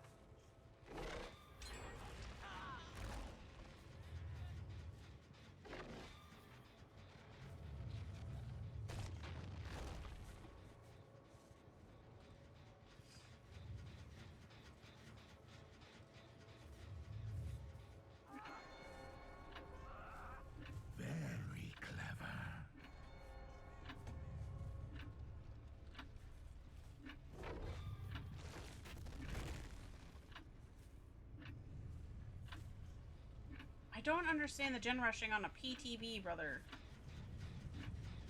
Very clever. I don't understand the gen rushing on a PTB, brother.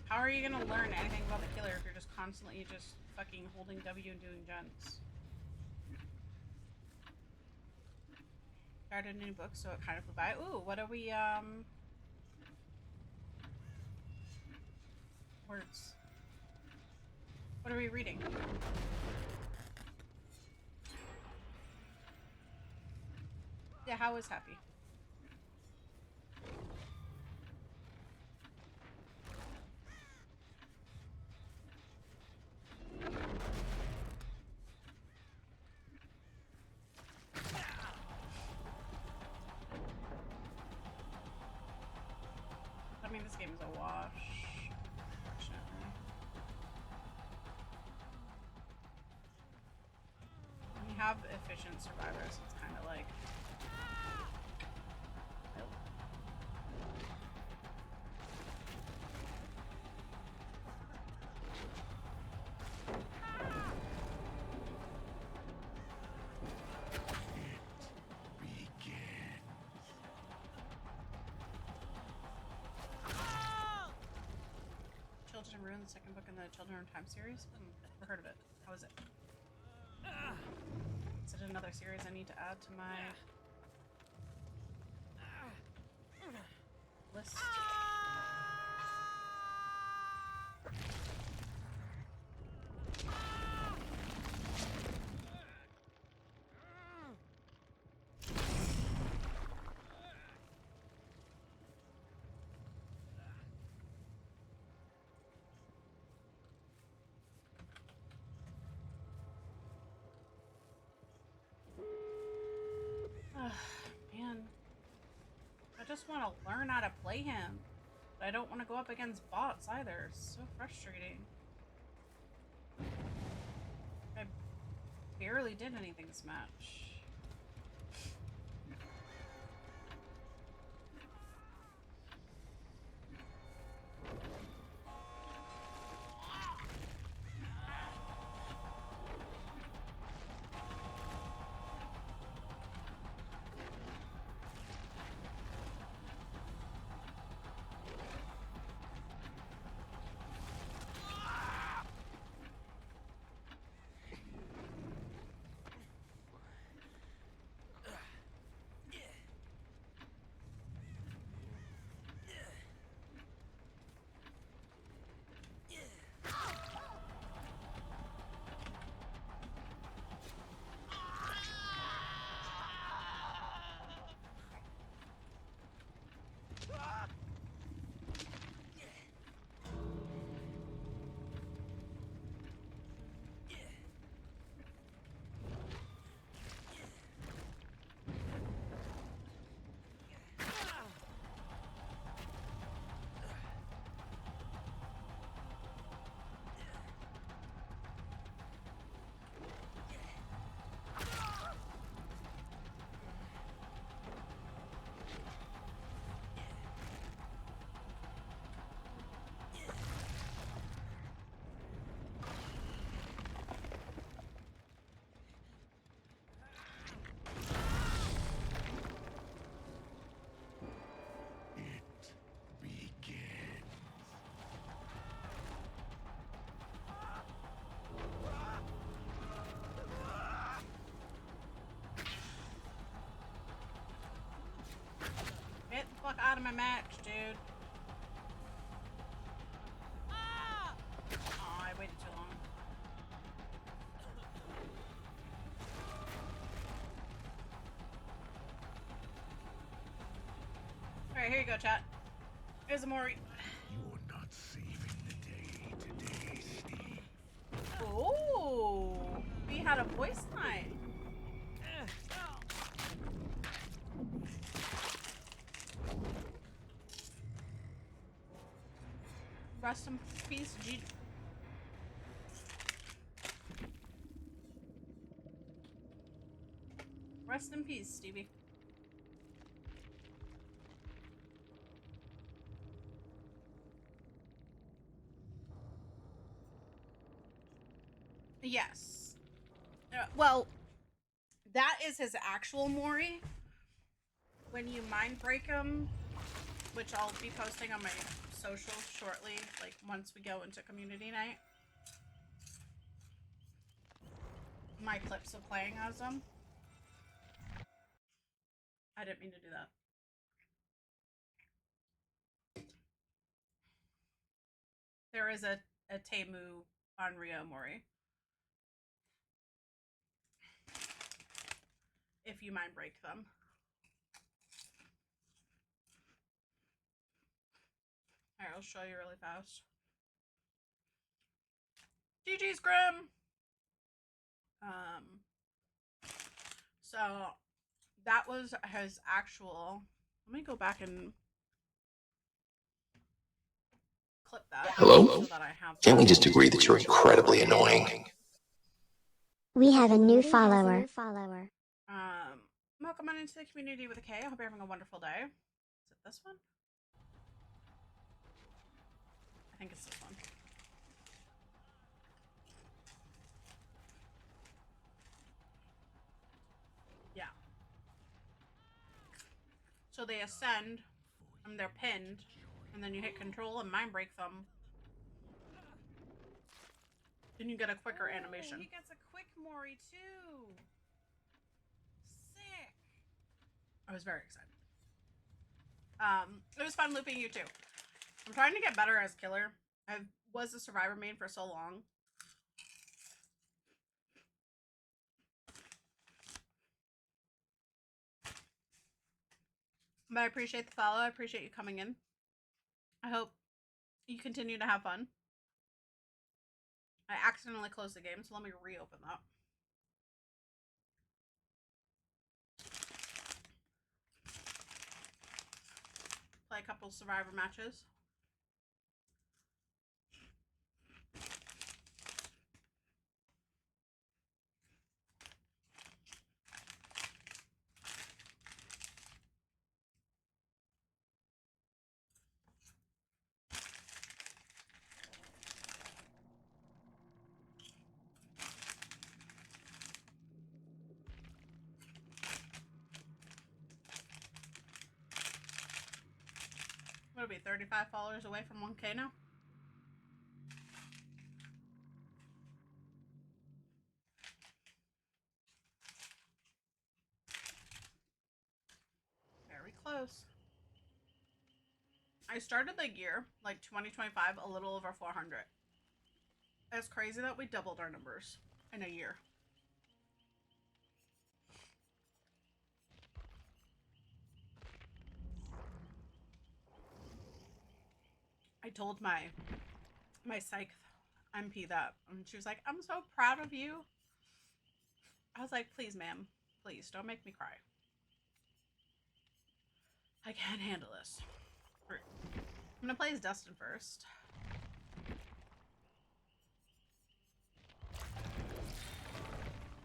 How are you gonna learn anything about the killer if you're just constantly just fucking holding W and doing gens? Started a new book, so it kind of flew by. Ooh, what are we, words. What are we reading? Yeah, how is happy? I mean, this game is a wash. Unfortunately. When you have efficient survivors, it's kind of like... Children of Ruin, the second book in the Children of Time series? Never heard of it. How is it? Is it another series I need to add to my list? Man, I just want to learn how to play him, but I don't want to go up against bots either. It's so frustrating. I barely did anything this match. match, dude. Oh, I waited too long. Alright, here you go, chat. Here's a Mori. You're not saving the day today, Steve. Oh, we had a voice line. Rest in peace, G. Rest in peace, Stevie. Yes. Well, that is his actual Mori. When you mind break him, which I'll be posting on my social shortly, like once we go into community night. My clips of playing as them. I didn't mean to do that. There is a Temu on Rio Mori. If you mind break them. Alright, I'll show you really fast. GG's Grim! So that was his actual. Let me go back and clip that. Hello? So that I have Can't we just agree that you're incredibly annoying? We have a new follower. Welcome on into the community with a K. I hope you're having a wonderful day. Is it this one? I think it's this one. Yeah. So they ascend, and they're pinned, and then you hit control and mind break them. Then you get a quicker animation. He gets a quick Mori too. Sick. I was very excited. It was fun looping you too. I'm trying to get better as killer. I was a survivor main for so long. But I appreciate the follow. I appreciate you coming in. I hope you continue to have fun. I accidentally closed the game, so let me reopen that. Play a couple survivor matches. What would it be, 35 followers away from 1K now? Very close. I started the year, like 2025, a little over 400. It's crazy that we doubled our numbers in a year. I told my psych MP that, and she was like, I'm so proud of you. I was like, please, ma'am, please don't make me cry. I can't handle this. I'm gonna play as Dustin first.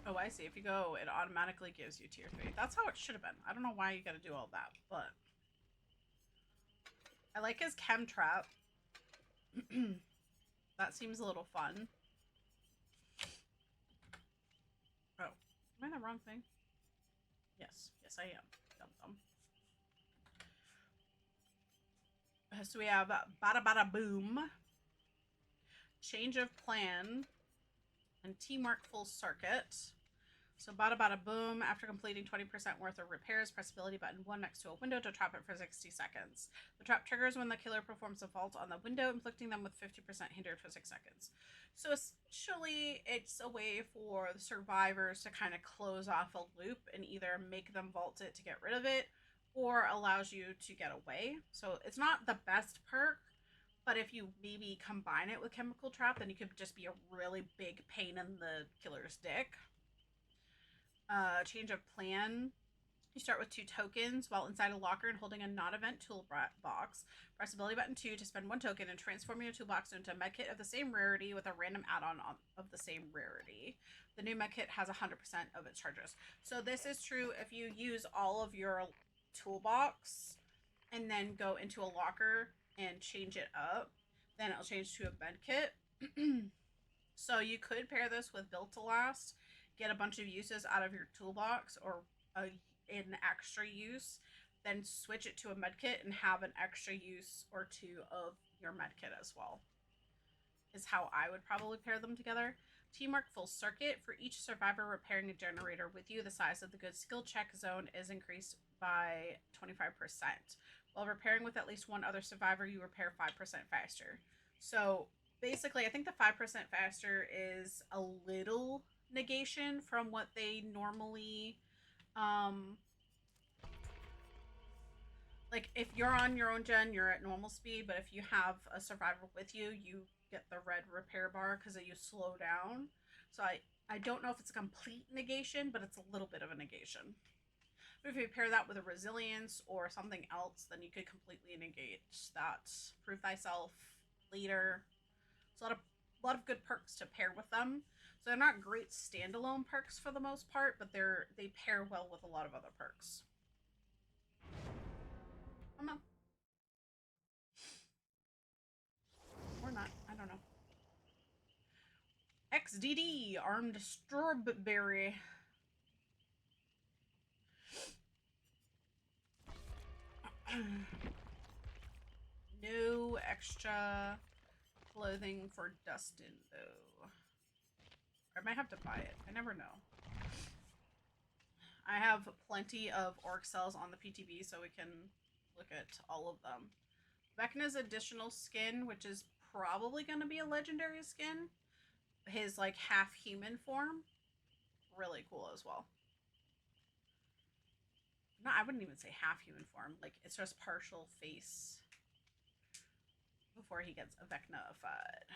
Oh, I see. If you go, it automatically gives you tier 3. That's how it should have been. I don't know why you gotta do all that, but I like his chem trap. That seems a little fun. Oh, am I in the wrong thing? Yes, yes, I am. Dum dum. So we have Bada Bada Boom, Change of Plan, and Teamwork Full Circuit. So bada bada boom. After completing 20% worth of repairs, press ability button 1 next to a window to trap it for 60 seconds. The trap triggers when the killer performs a vault on the window, inflicting them with 50% hindered for 6 seconds. So essentially, it's a way for the survivors to kind of close off a loop and either make them vault it to get rid of it, or allows you to get away. So it's not the best perk, but if you maybe combine it with chemical trap, then you could just be a really big pain in the killer's dick. Change of plan. You start with 2 tokens while inside a locker and holding a non-event toolbox. Press ability button 2 to spend 1 token and transform your toolbox into a medkit of the same rarity with a random add-on of the same rarity. The new medkit has 100% of its charges. So this is true if you use all of your toolbox and then go into a locker and change it up, then it'll change to a medkit. So you could pair this with Built to Last, get a bunch of uses out of your toolbox or an extra use, then switch it to a medkit and have an extra use or 2 of your medkit as well, is how I would probably pair them together. Teamwork full circuit. For each survivor repairing a generator with you, the size of the good skill check zone is increased by 25%. While repairing with at least 1 other survivor, you repair 5% faster. So basically, I think the 5% faster is a little negation from what they normally, like if you're on your own gen, you're at normal speed, but if you have a survivor with you, you get the red repair bar because you slow down. So I don't know if it's a complete negation, but it's a little bit of a negation. But if you pair that with a resilience or something else, then you could completely negate that. Prove thyself, leader. It's a lot of good perks to pair with them. So they're not great standalone perks for the most part, but they pair well with a lot of other perks. Oh no. Or not. I don't know. XDD, Armed Strawberry. No extra clothing for Dustin, though. I might have to buy it. I never know. I have plenty of orc cells on the PTB, so we can look at all of them. VECNA's additional skin, which is probably going to be a legendary skin. His, like, half-human form. Really cool as well. No, I wouldn't even say half-human form. Like, it's just partial face before he gets VECNA-ified.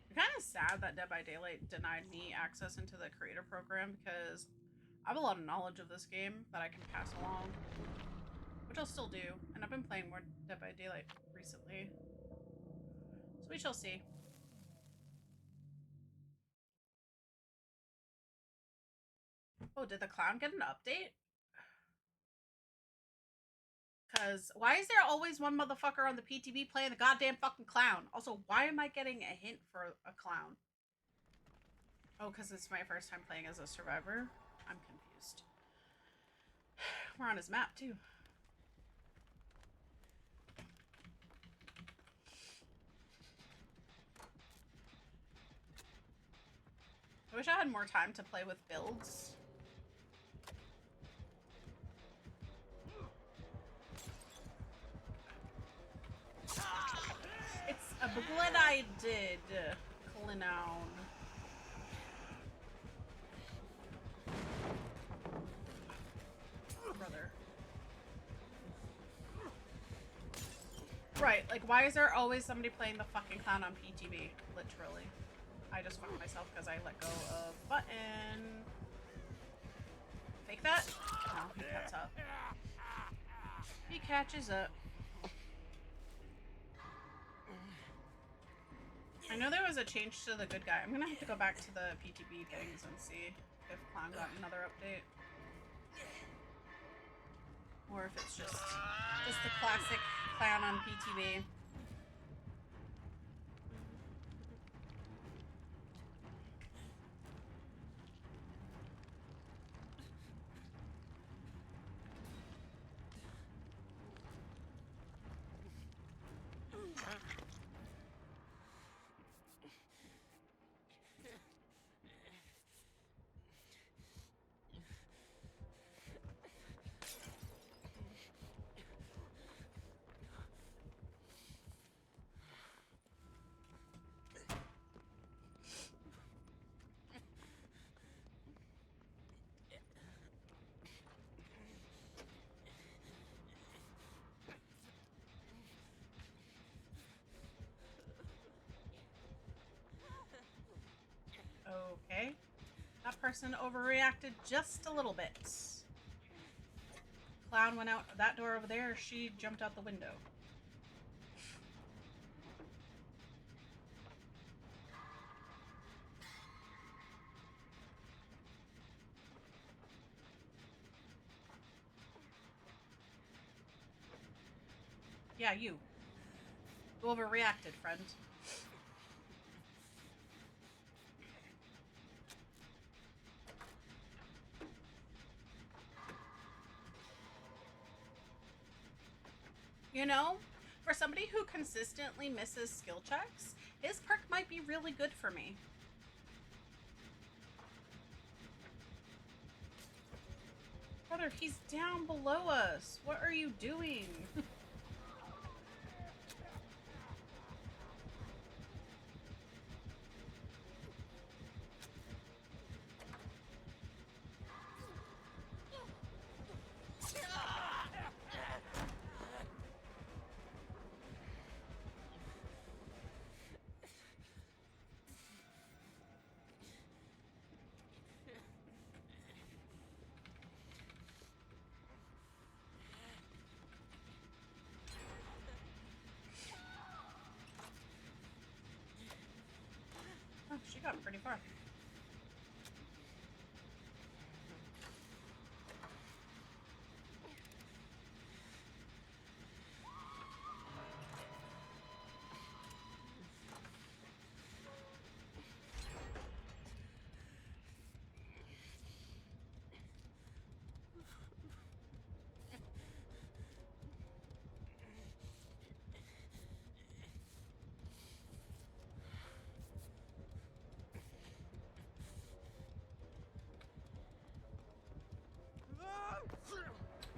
I'm kind of sad that Dead by Daylight denied me access into the creator program because I have a lot of knowledge of this game that I can pass along, which I'll still do, and I've been playing more Dead by Daylight recently, so we shall see. Oh, did the clown get an update? Because why is there always one motherfucker on the PTB playing the goddamn fucking clown? Also, why am I getting a hint for a clown? Oh, because it's my first time playing as a survivor? I'm confused. We're on his map, too. I wish I had more time to play with builds. It's a blood I did, Clinown. Brother. Right, like why is there always somebody playing the fucking clown on PTB? Literally. I just fucked myself because I let go of button. Fake that? No, he cuts up. He catches up. I know there was a change to the good guy. I'm gonna have to go back to the PTB things and see if Clown got another update. Or if it's just the classic Clown on PTB. person overreacted just a little bit. Clown went out that door over there. She jumped out the window. Yeah, you. You overreacted, friend. You know, for somebody who consistently misses skill checks, his perk might be really good for me. Brother, he's down below us. What are you doing? Oh, she got pretty far.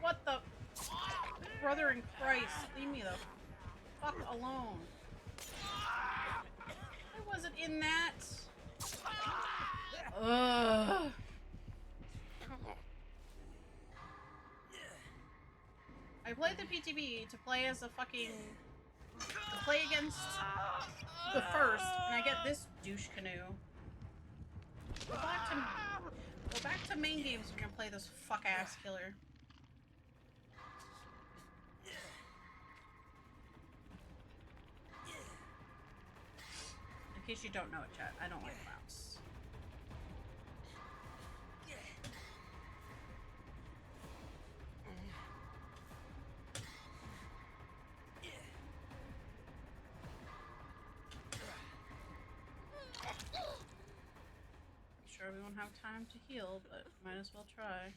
What the? Brother in Christ, leave me the fuck alone. I wasn't in that. Ugh. I played the PTB to play as a fucking... to play against the first, and I get this douche canoe. Go back to main games if you're gonna play this fuck-ass killer. In case you don't know it, chat, I don't like mouse. I'm sure we won't have time to heal, but might as well try.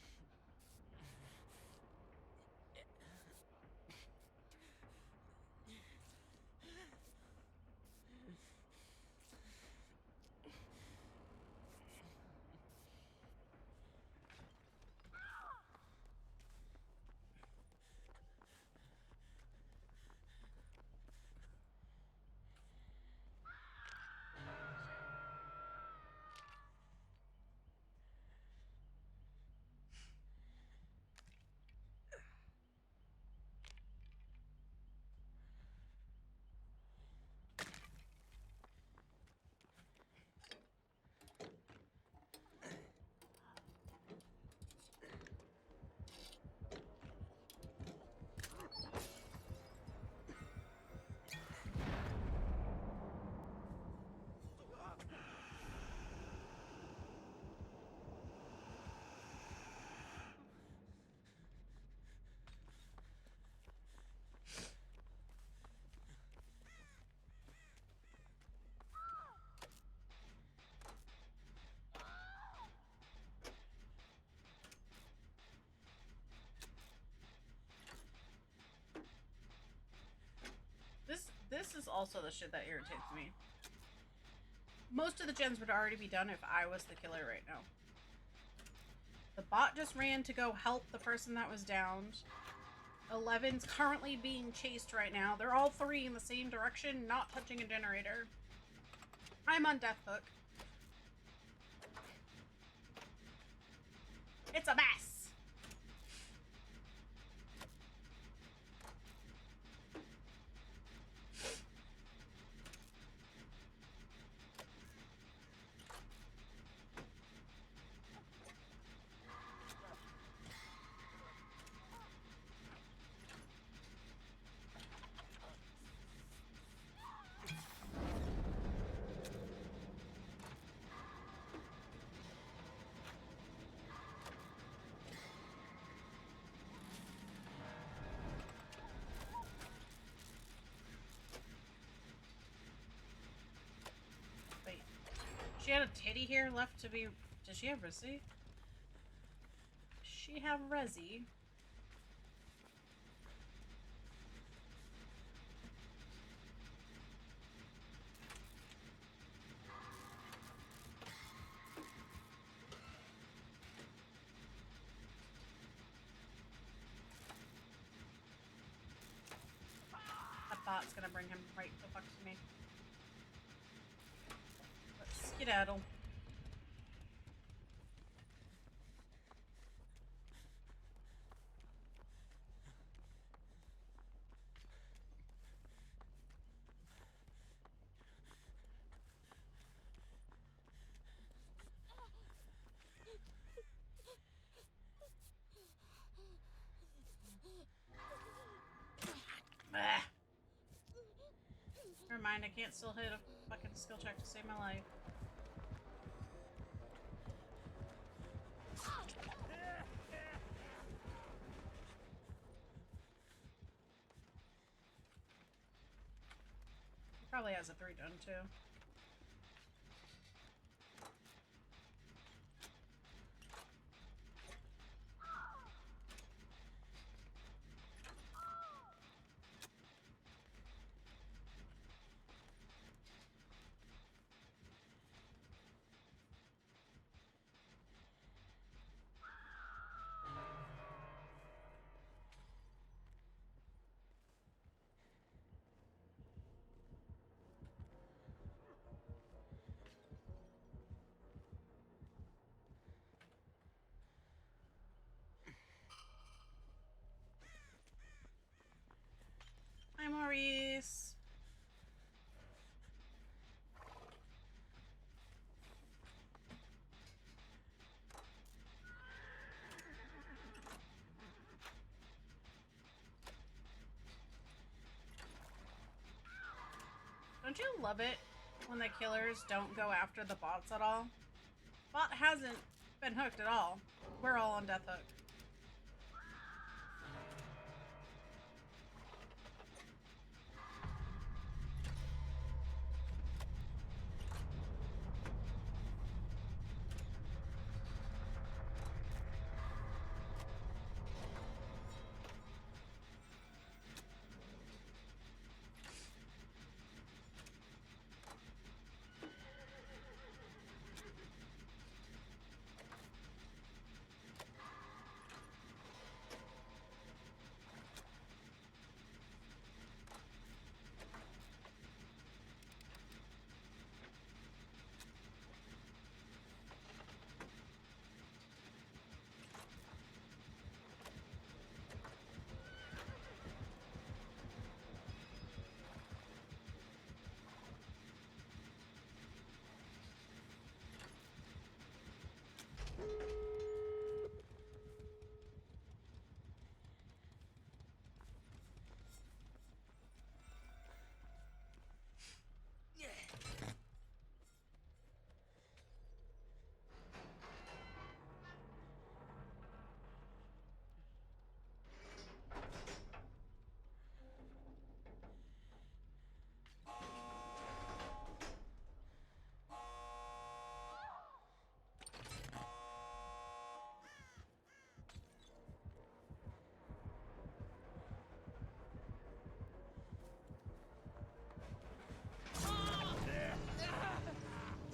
This is also the shit that irritates me. Most of the gens would already be done if I was the killer right now. The bot just ran to go help the person that was downed. 11's currently being chased right now. They're all three in the same direction, not touching a generator. I'm on death hook. It's a mess. had a titty here left to be... Does she have Resi? She have Resi. That thought's gonna bring him right the fuck to me. Let's skedaddle. Ah. Never mind, I can't still hit a fucking skill check to save my life. He probably has a 3 done too. Hi, Maurice. Don't you love it when the killers don't go after the bots at all? Bot hasn't been hooked at all. We're all on death hook.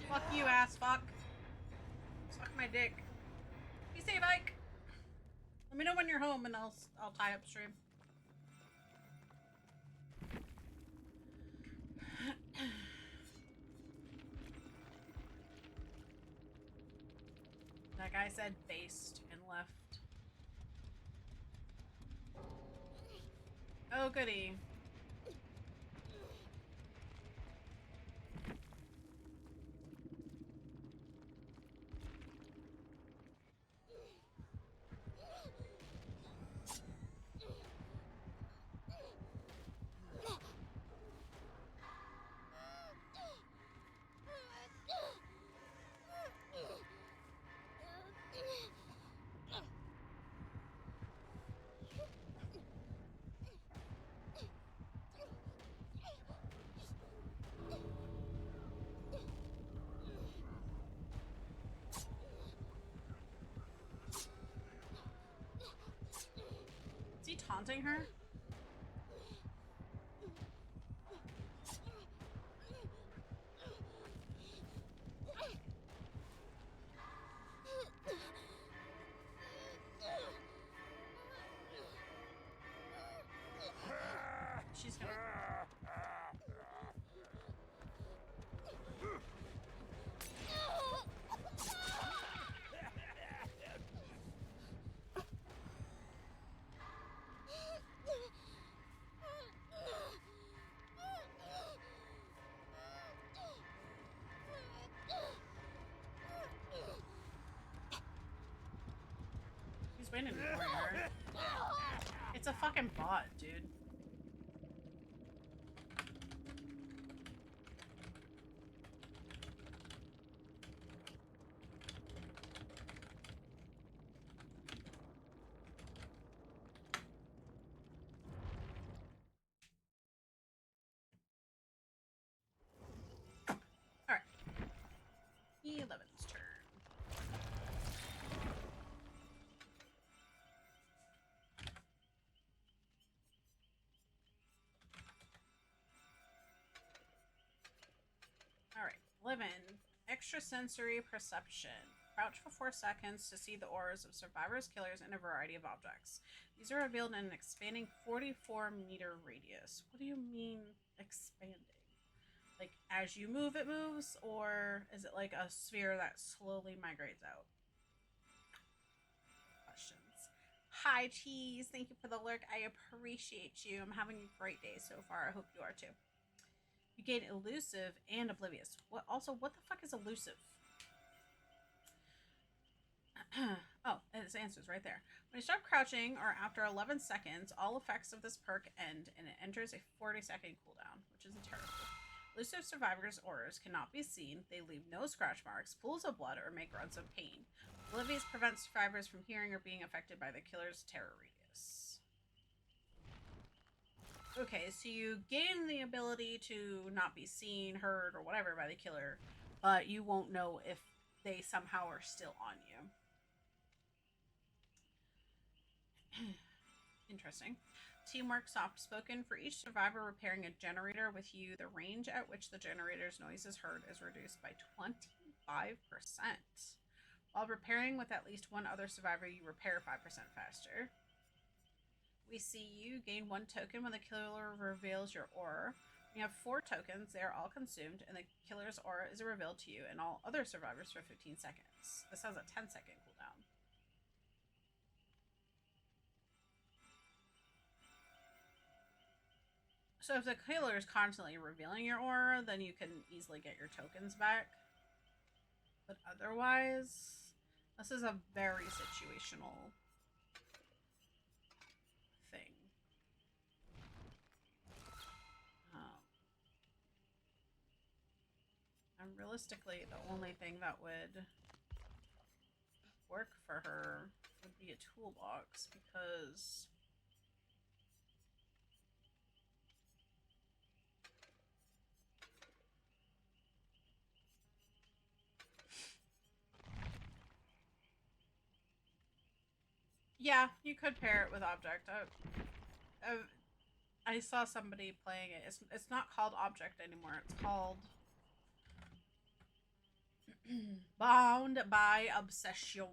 Fuck you, ass fuck. Suck my dick. Be safe, Ike. Let me know when you're home and I'll tie up stream. That guy said based and left. Oh, goody. taunting her? She's gonna... He's waiting for her. It's a fucking bot, dude. Alright. 11's turn. Alright, 11. Extrasensory perception. Crouch for 4 seconds to see the auras of survivors, killers, and a variety of objects. These are revealed in an expanding 44-meter radius. What do you mean expanding? Like, as you move, it moves? Or is it like a sphere that slowly migrates out? Questions. Hi, Cheese. Thank you for the lurk. I appreciate you. I'm having a great day so far. I hope you are too. You gain elusive and oblivious. What the fuck is elusive? Oh, its answers right there. When you stop crouching or after 11 seconds, all effects of this perk end and it enters a 40-second cooldown, which is terrible. Elusive survivors' auras cannot be seen. They leave no scratch marks, pools of blood, or make grunts of pain. Oblivious prevents survivors from hearing or being affected by the killer's terror radius. Okay, so you gain the ability to not be seen, heard, or whatever by the killer, but you won't know if they somehow are still on you. Interesting. Teamwork soft spoken. For each survivor repairing a generator with you, the range at which the generator's noise is heard is reduced by 25%. While repairing with at least one other survivor, you repair 5% faster. We see you gain 1 token when the killer reveals your aura. When you have 4 tokens, they are all consumed, and the killer's aura is revealed to you and all other survivors for 15 seconds. This has a 10-second cooldown. So if the killer is constantly revealing your aura, then you can easily get your tokens back. But otherwise, this is a very situational thing. And realistically, the only thing that would work for her would be a toolbox, because yeah, you could pair it with object. I saw somebody playing it. It's not called object anymore. It's called Bound by Obsession.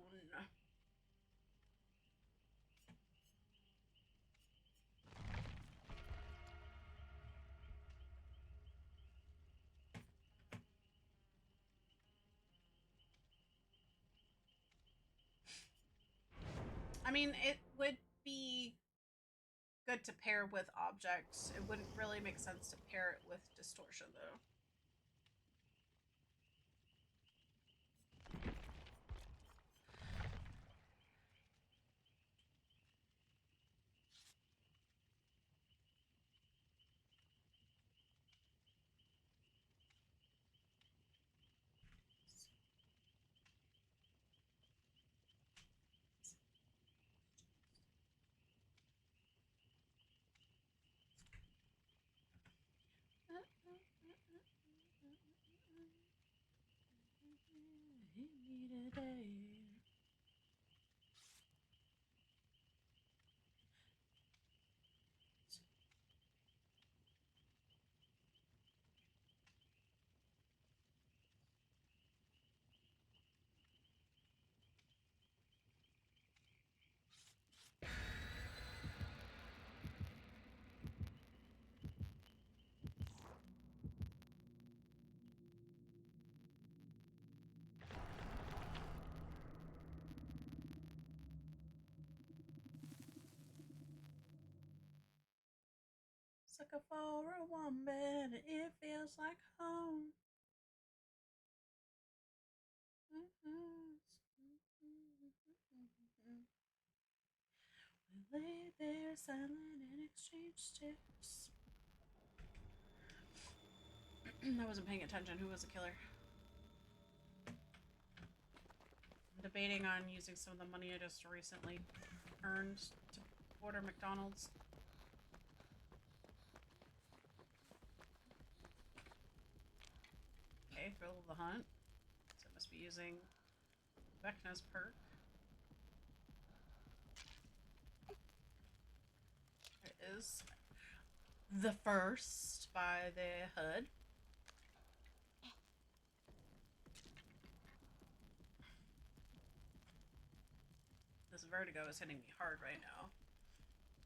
I mean, it would be good to pair with objects. It wouldn't really make sense to pair it with distortion, though. Sucker for a one bed, it feels like home. We lay there silent and exchange stares. I wasn't paying attention. Who was the killer? I'm debating on using some of the money I just recently earned to order McDonald's. Okay, Thrill of the Hunt. So I must be using VECNA's perk. There is the first by the hood. This Vertigo is hitting me hard right now.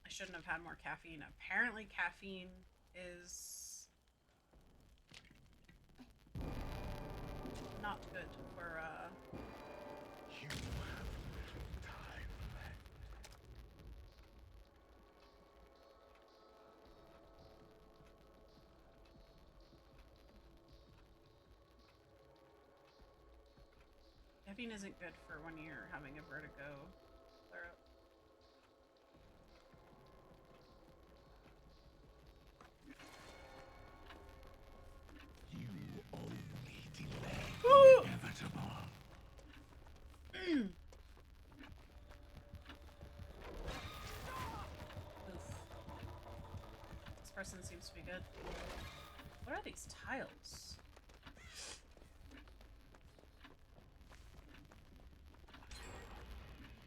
I shouldn't have had more caffeine. Apparently caffeine is not good for You have little time left. caffeine isn't good for when you're having a vertigo flare up. You only delay the inevitable. Oof. This person seems to be good. What are these tiles?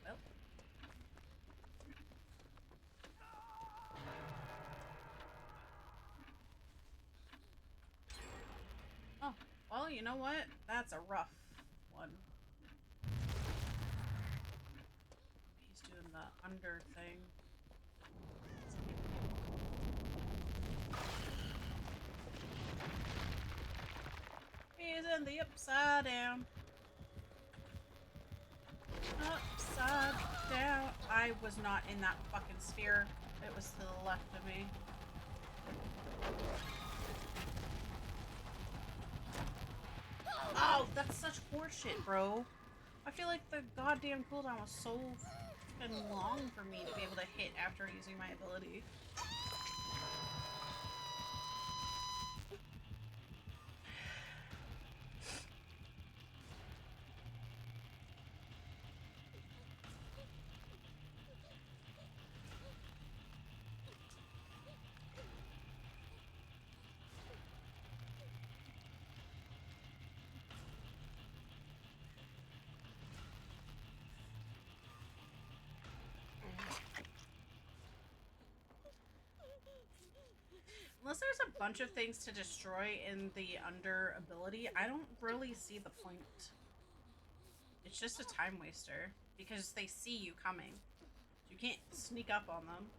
Well. Oh, well, you know what? That's a rough one. He's doing the under thing. He's in the upside down. Upside down. I was not in that fucking sphere. It was to the left of me. Oh, that's such horseshit, bro. I feel like the goddamn cooldown was so fucking long for me to be able to hit after using my ability. Unless there's a bunch of things to destroy in the under ability, I don't really see the point. It's just a time waster because they see you coming. You can't sneak up on them.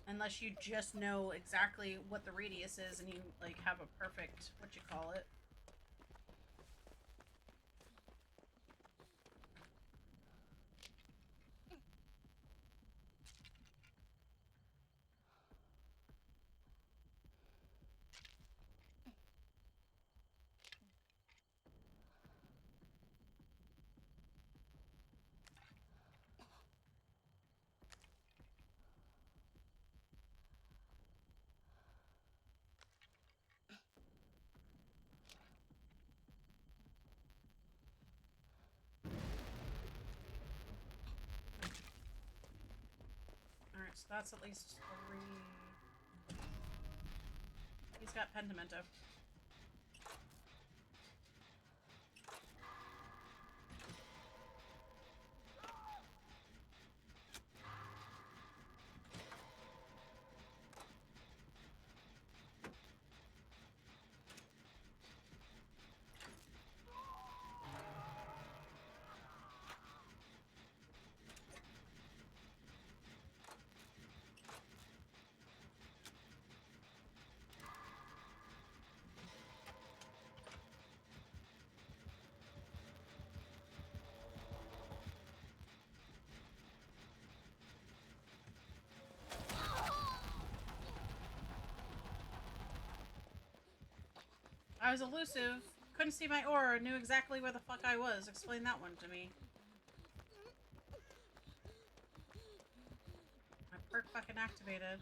Unless you just know exactly what the radius is and you like have a perfect, what you call it. Alright, so that's at least 3. He's got Pentimento. I was elusive. Couldn't see my aura. Knew exactly where the fuck I was. Explain that one to me. My perk fucking activated.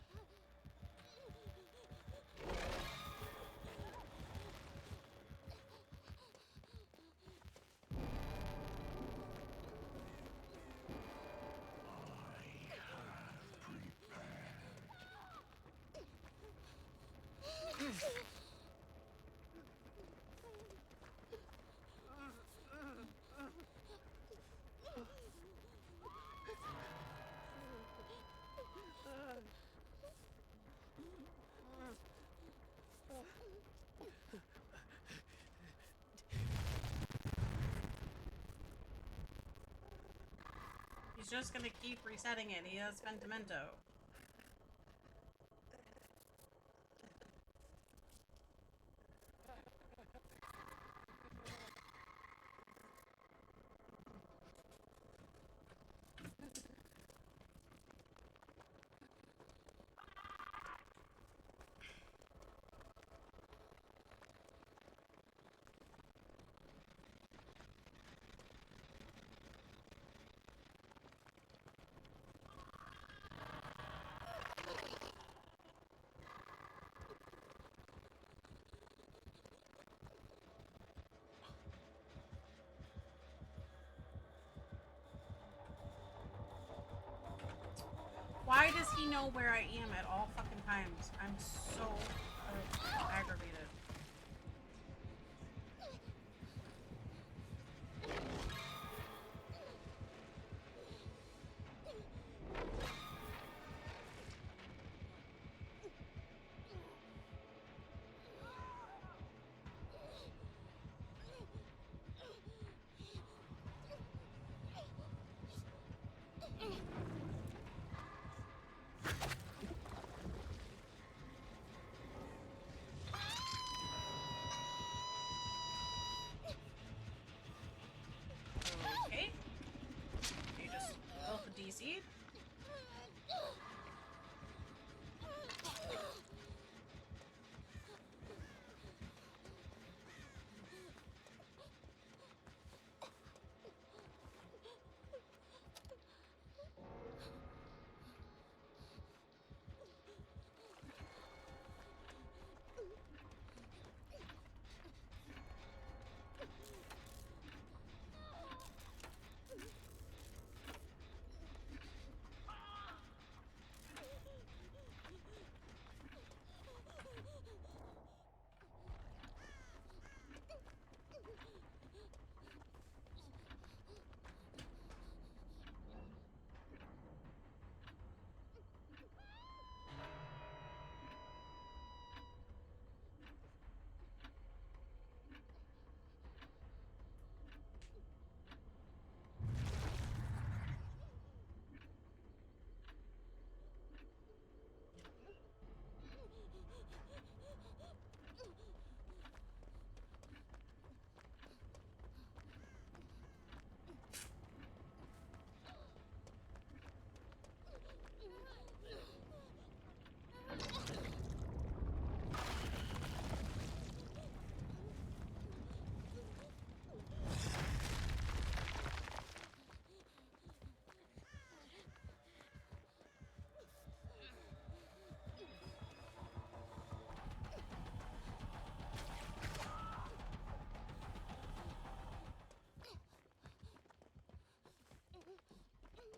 He's just gonna keep resetting it. He has Pentimento. Why does he know where I am at all fucking times? I'm so aggravated. Okay. You just built the DC.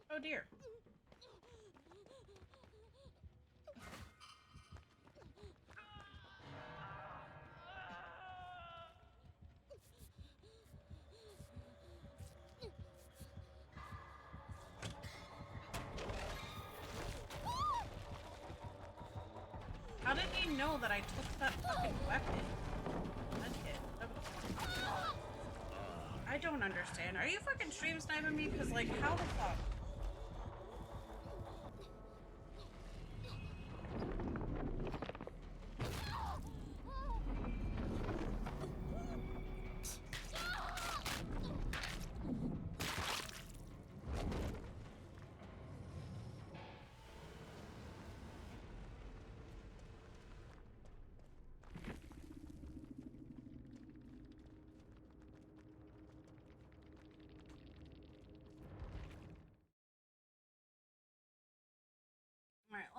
Oh dear. How did he know that I took that fucking weapon? I don't understand. Are you fucking stream sniping me? Because, like, how the fuck?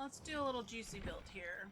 let's do a little juicy build here.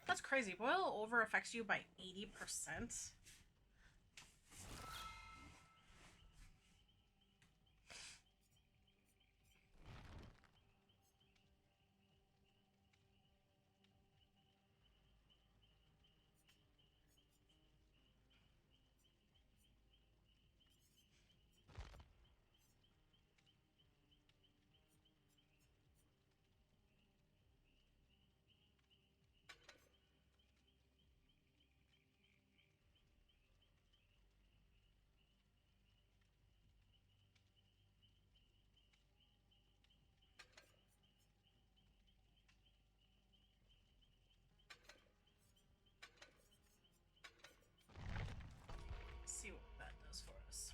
That's crazy. Boil over affects you by 80%. See what that does for us.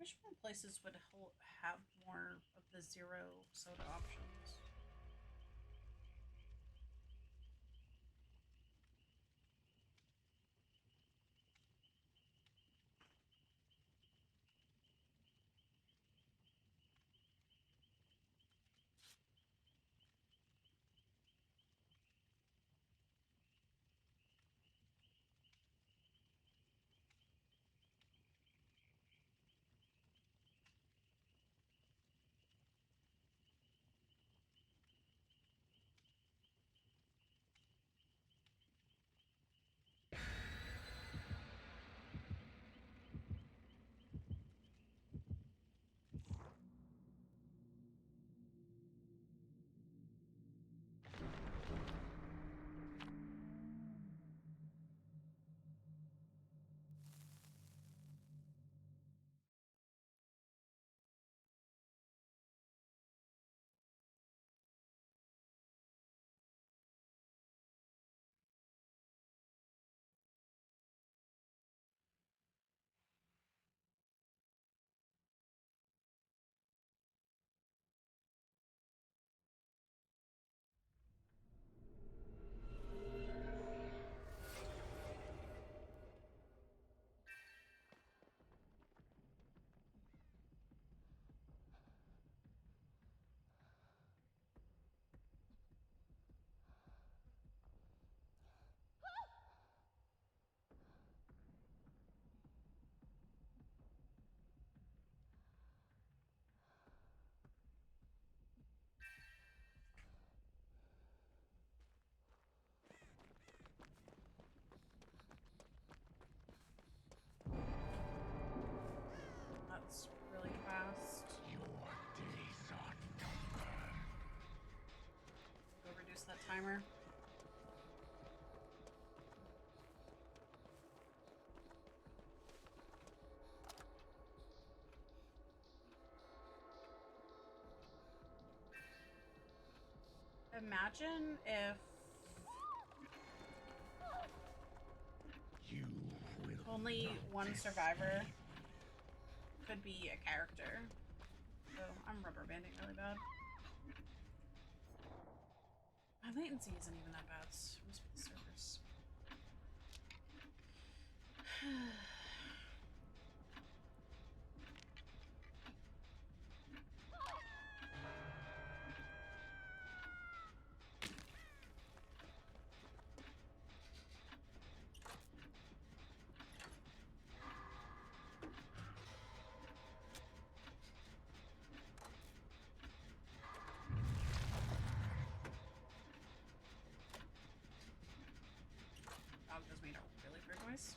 Which more places would have more of the zero soda options? That's really fast. Your days are numbered. Go reduce that timer. Imagine if You will only not one escape. survivor could be a character. So I'm rubber banding really bad. My latency isn't even that bad. It must be the servers. noise?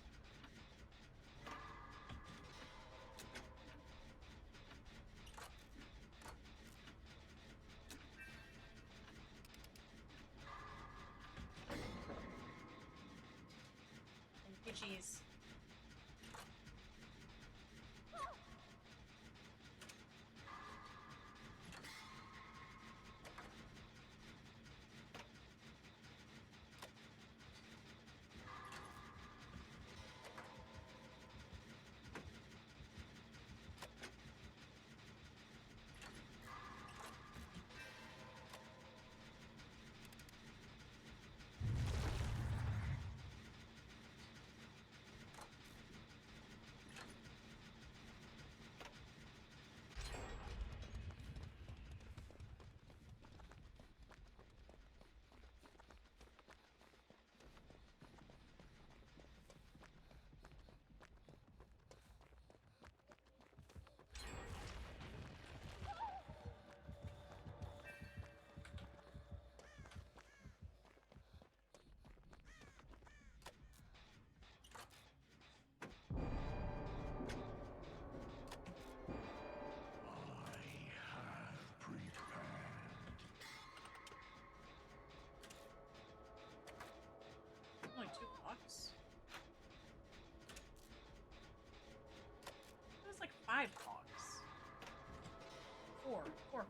Thank you, cheese. Only 2 clocks? It was like 5 clocks. 4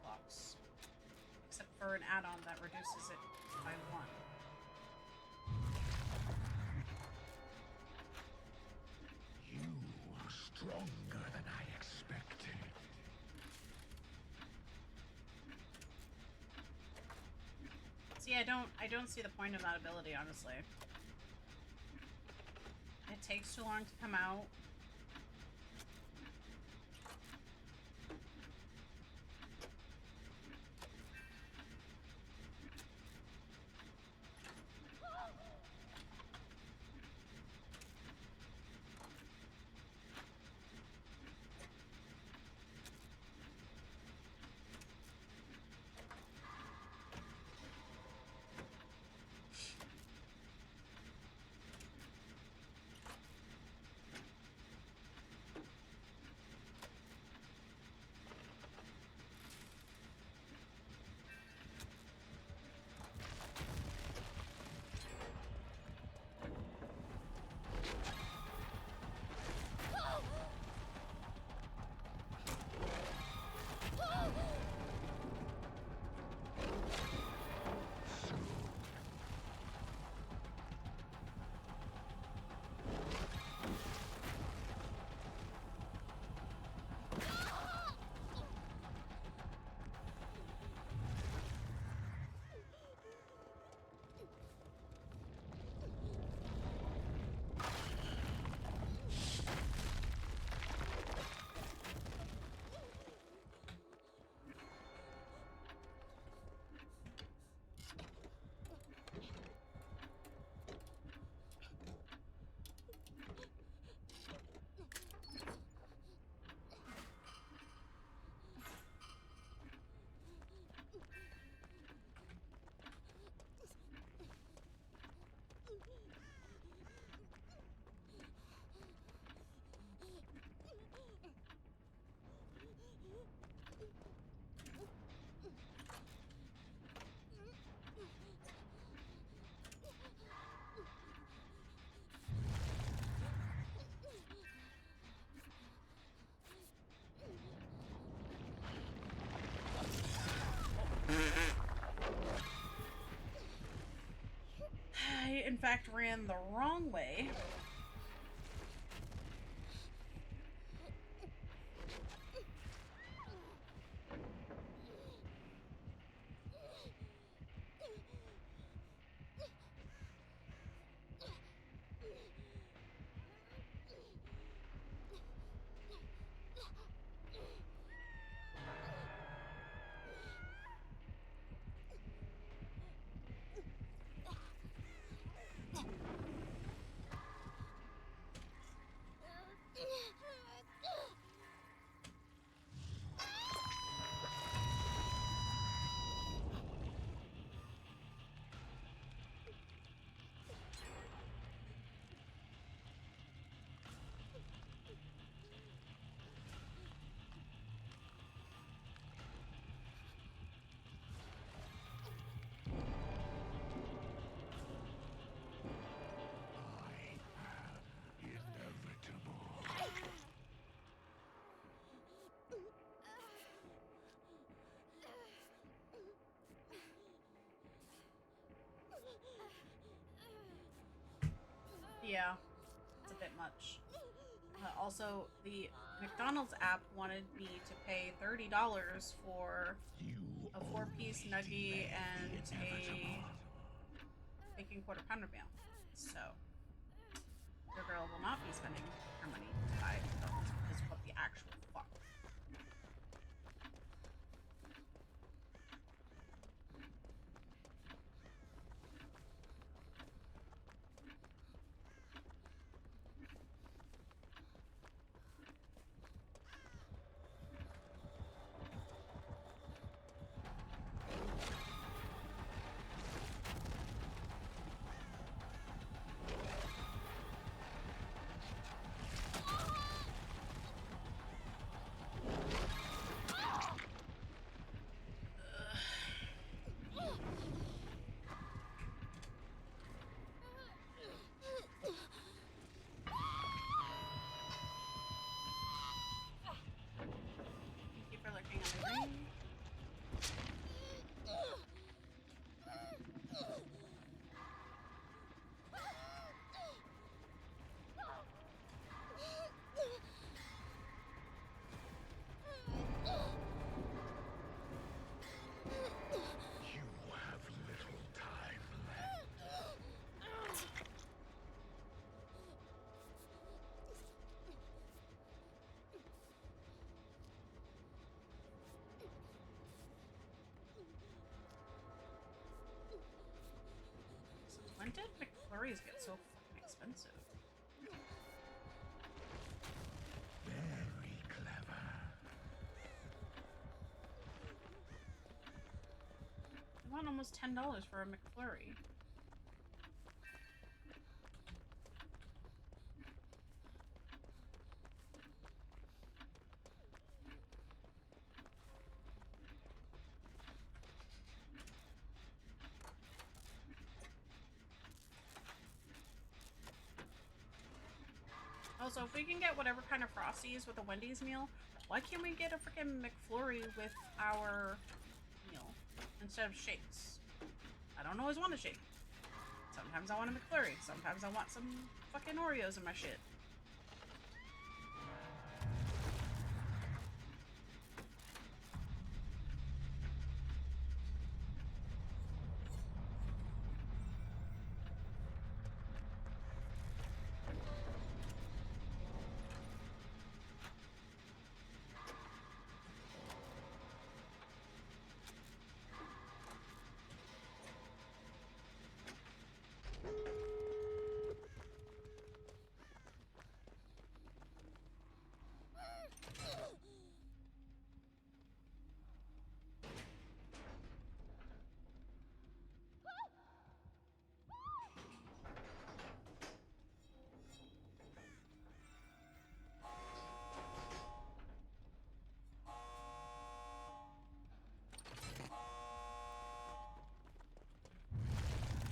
clocks. Except for an add-on that reduces it by 1. You are stronger than I expected. See, I don't see the point of that ability, honestly. It takes too long to come out. I, in fact, ran the wrong way. Yeah, it's a bit much. Also, the McDonald's app wanted me to pay $30 for a 4-piece nugget and a bacon quarter pounder meal. So, your girl will not be spending her money to buy McDonald's because what the actual fuck. Thank you for looking at the ring. You have little time left. Since when did McFlurries get so fucking expensive? Very clever. I want almost $10 for a McFlurry. Also, if we can get whatever kind of Frosties with a Wendy's meal, why can't we get a freaking McFlurry with our meal instead of shakes? I don't always want a shake. Sometimes I want a McFlurry. Sometimes I want some fucking Oreos in my shit.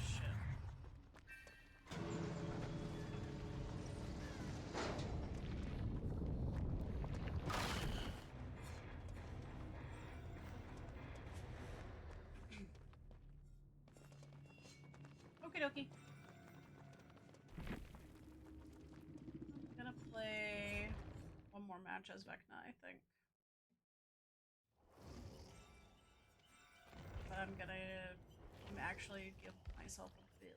Shit. Okie dokie. I'm gonna play one more match as Vecna, I think. But I'm actually give myself a build.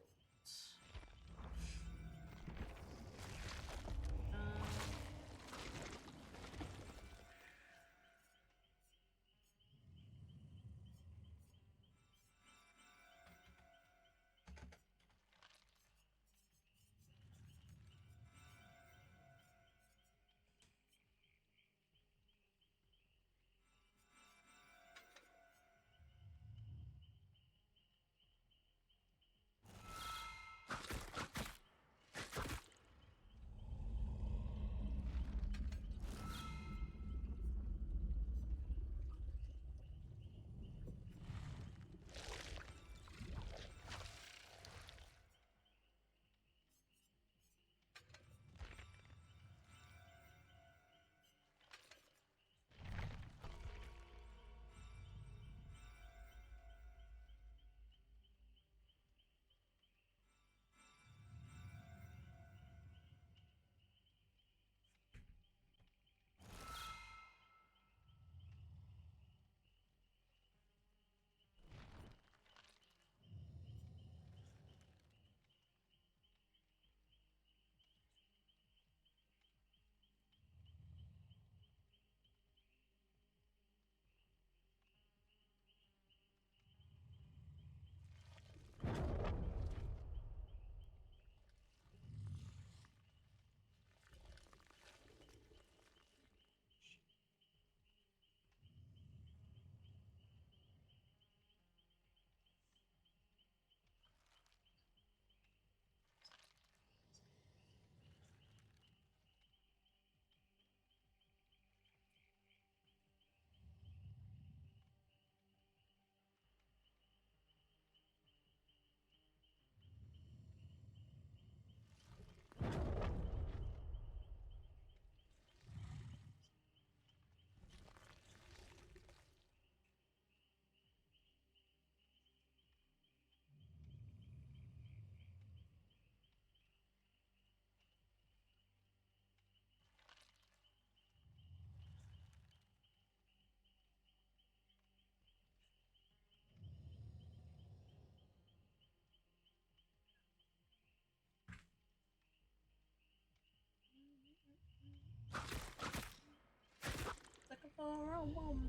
for a woman.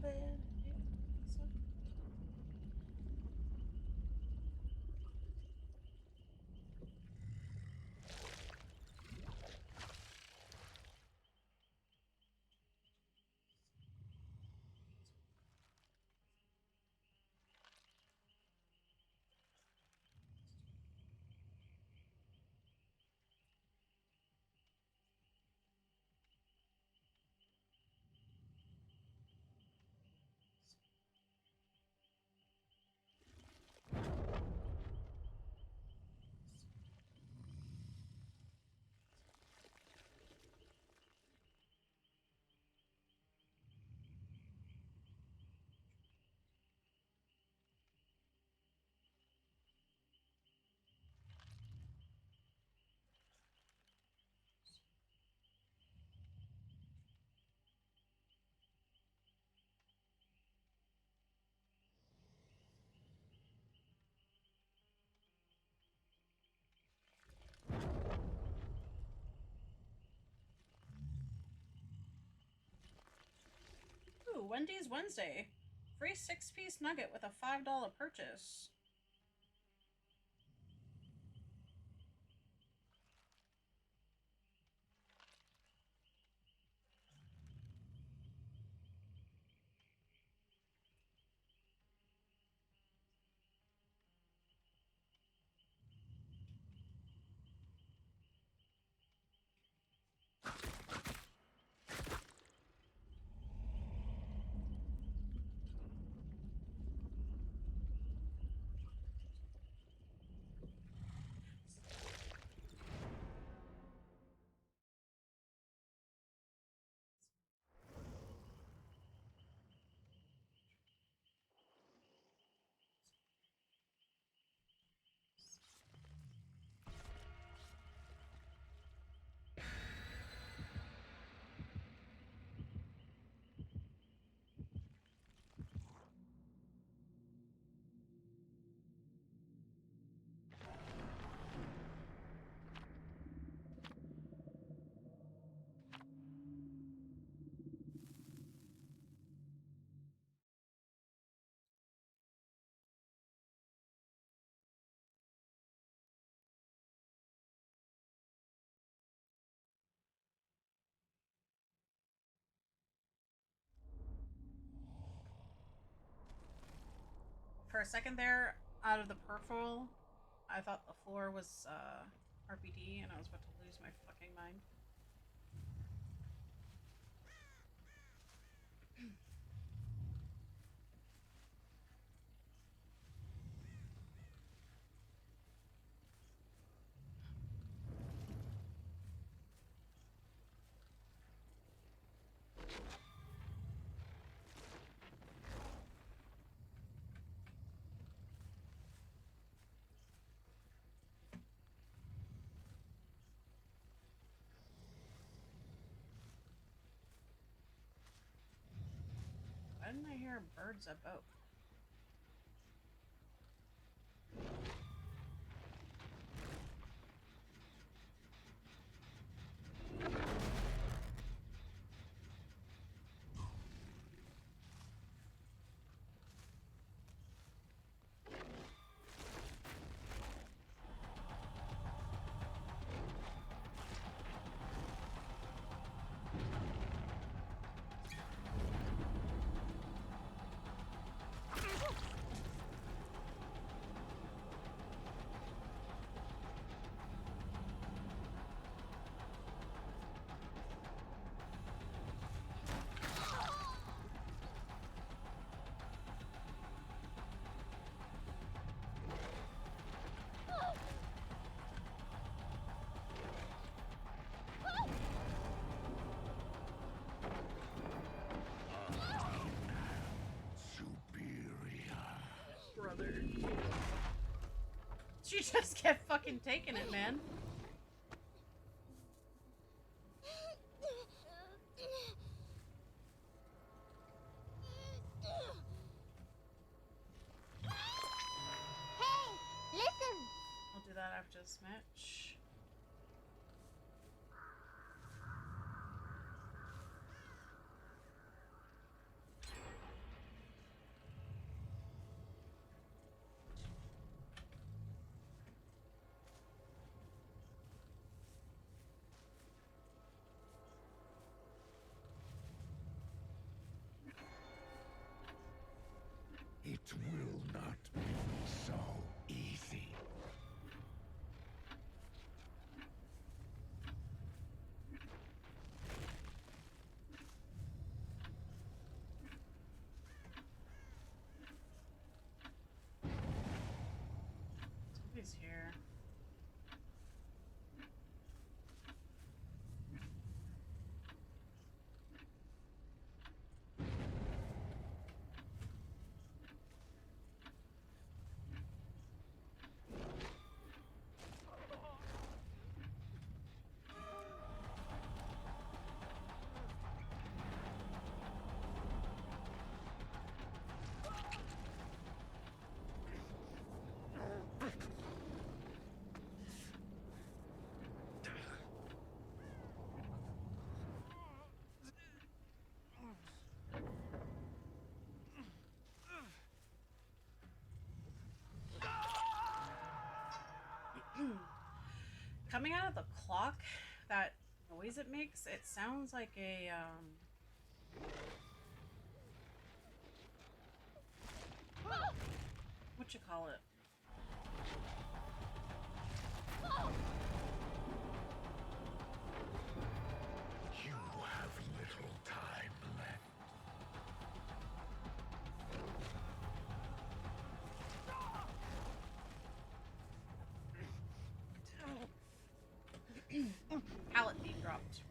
Ooh, Wendy's Wednesday. Free 6-piece nugget with a $5 purchase. For a second there, out of the peripheral, I thought the floor was RPD and I was about to lose my fucking mind. Why didn't I hear birds at boat? Brother. She just kept fucking taking it, man. Hey, listen. I'll do that after this match. coming out of the clock, that noise it makes, it sounds like a, what you call it? You have little time left. Pallet being dropped.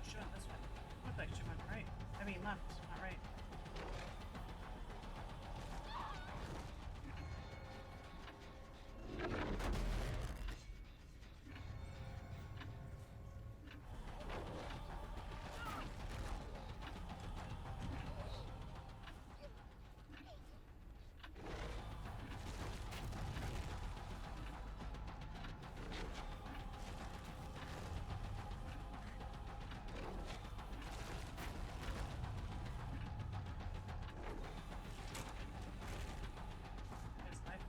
She went this way. Looked like she went right. I mean left, not right. His life.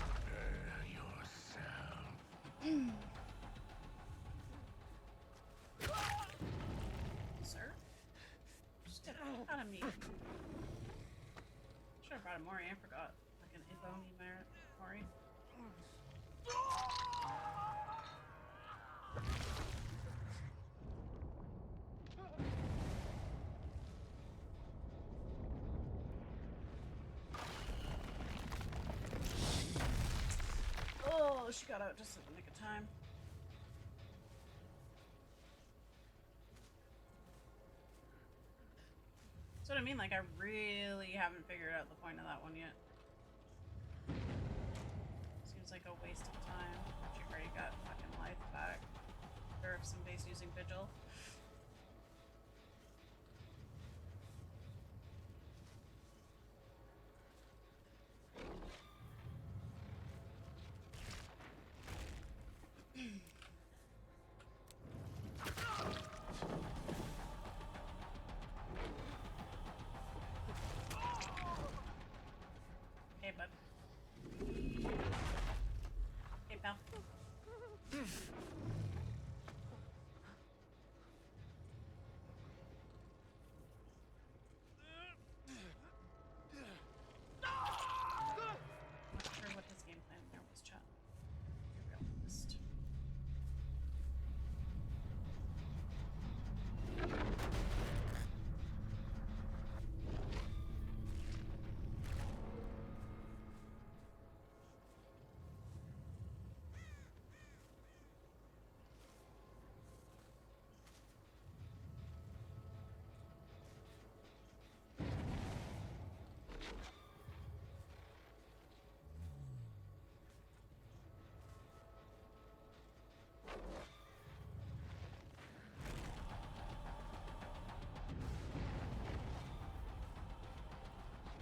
Prepare yourself. Sir? Just get out of me. Should have brought a Mori, I forgot. Like an Ebony Mori. Oh, she got out just in the nick of time. That's what I mean, like I really haven't figured out the point of that one yet. Seems like a waste of time. She already got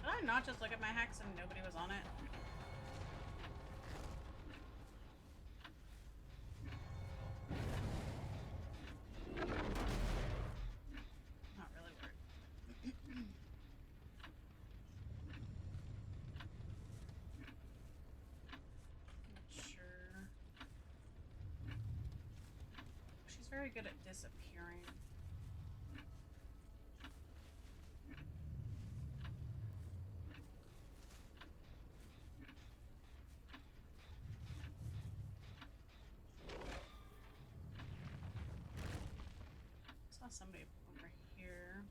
Did I not just look at my hex and nobody was on it? Not really weird. Not sure. She's very good at disappearing. Saw somebody over here.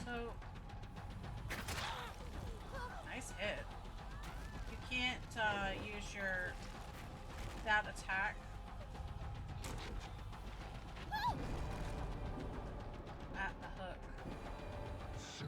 So, nice hit. You can't use that attack at the hook. So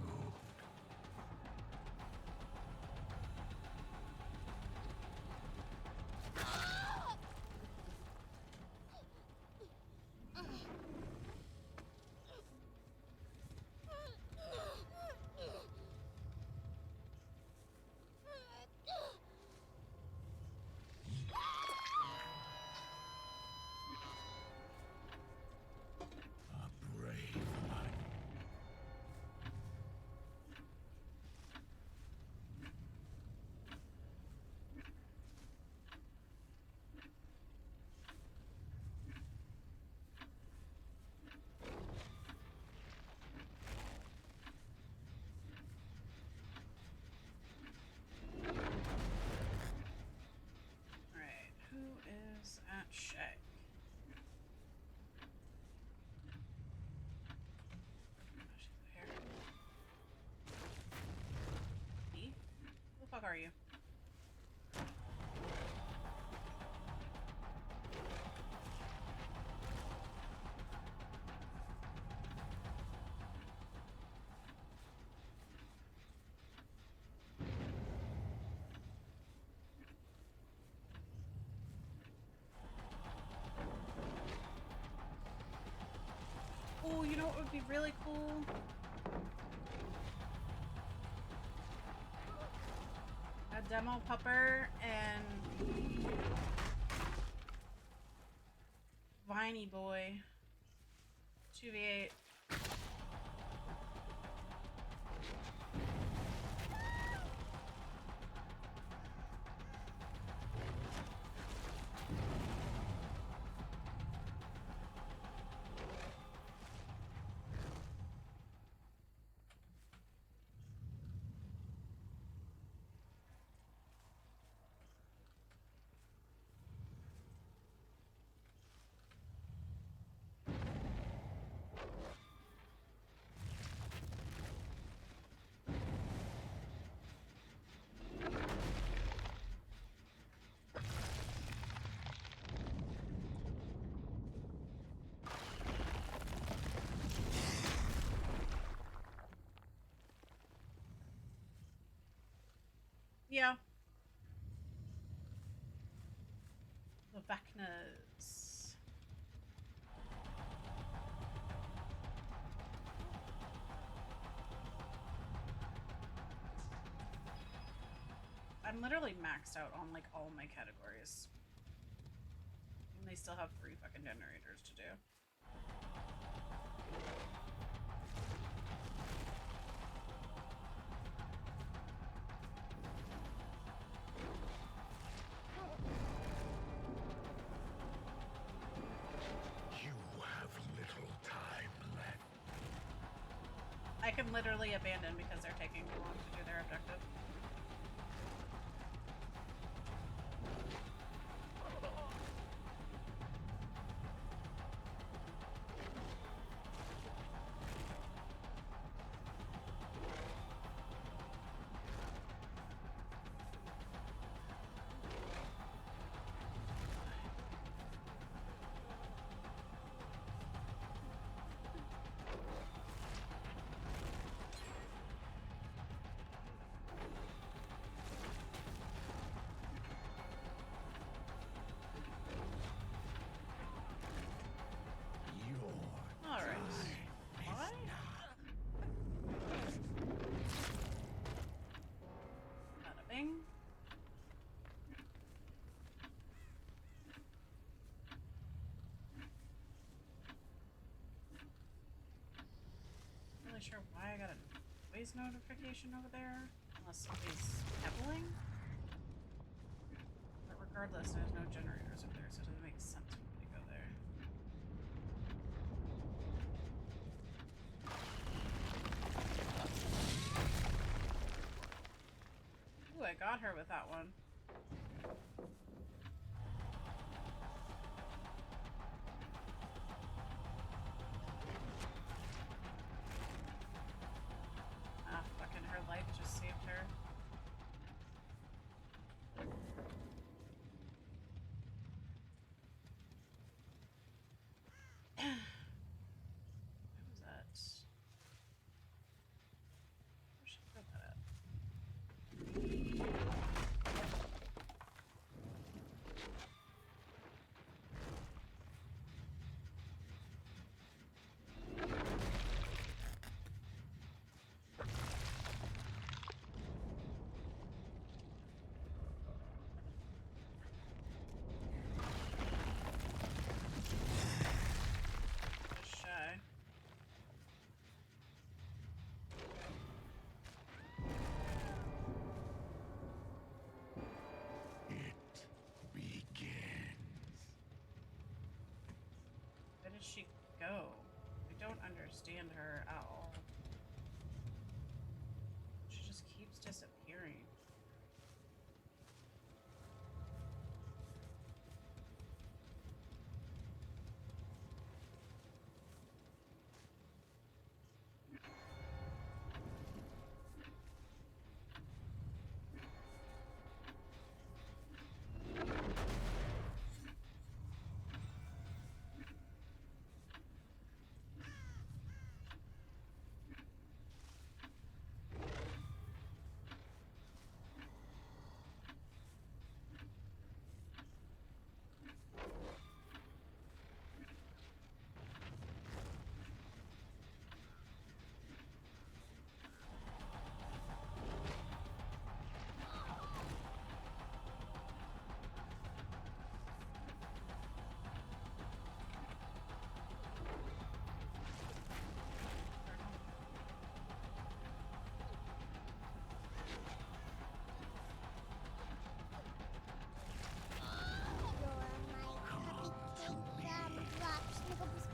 a brave one. Alright, who is at Shay? Oh, she's here. Me? Who the fuck are you? Oh, you know what would be really cool? A demo pupper and Viney Boy 2v8. Yeah. The VECNAs. I'm literally maxed out on like all my categories. And they still have 3 fucking generators to do. You have little time left. I can literally abandon because they're taking too long to do their objective. Alright. Why? Bada bing. Not really sure why I got a noise notification over there. Unless somebody's pebbling. But regardless, there's no generators over there, so it doesn't make sense for me to go there. Ooh, I got her with that one. Ah, fucking her life just saved her. What was that? Where should I put that at? Just shy. It begins. Where did she go? I don't understand her at all. She just keeps disappearing.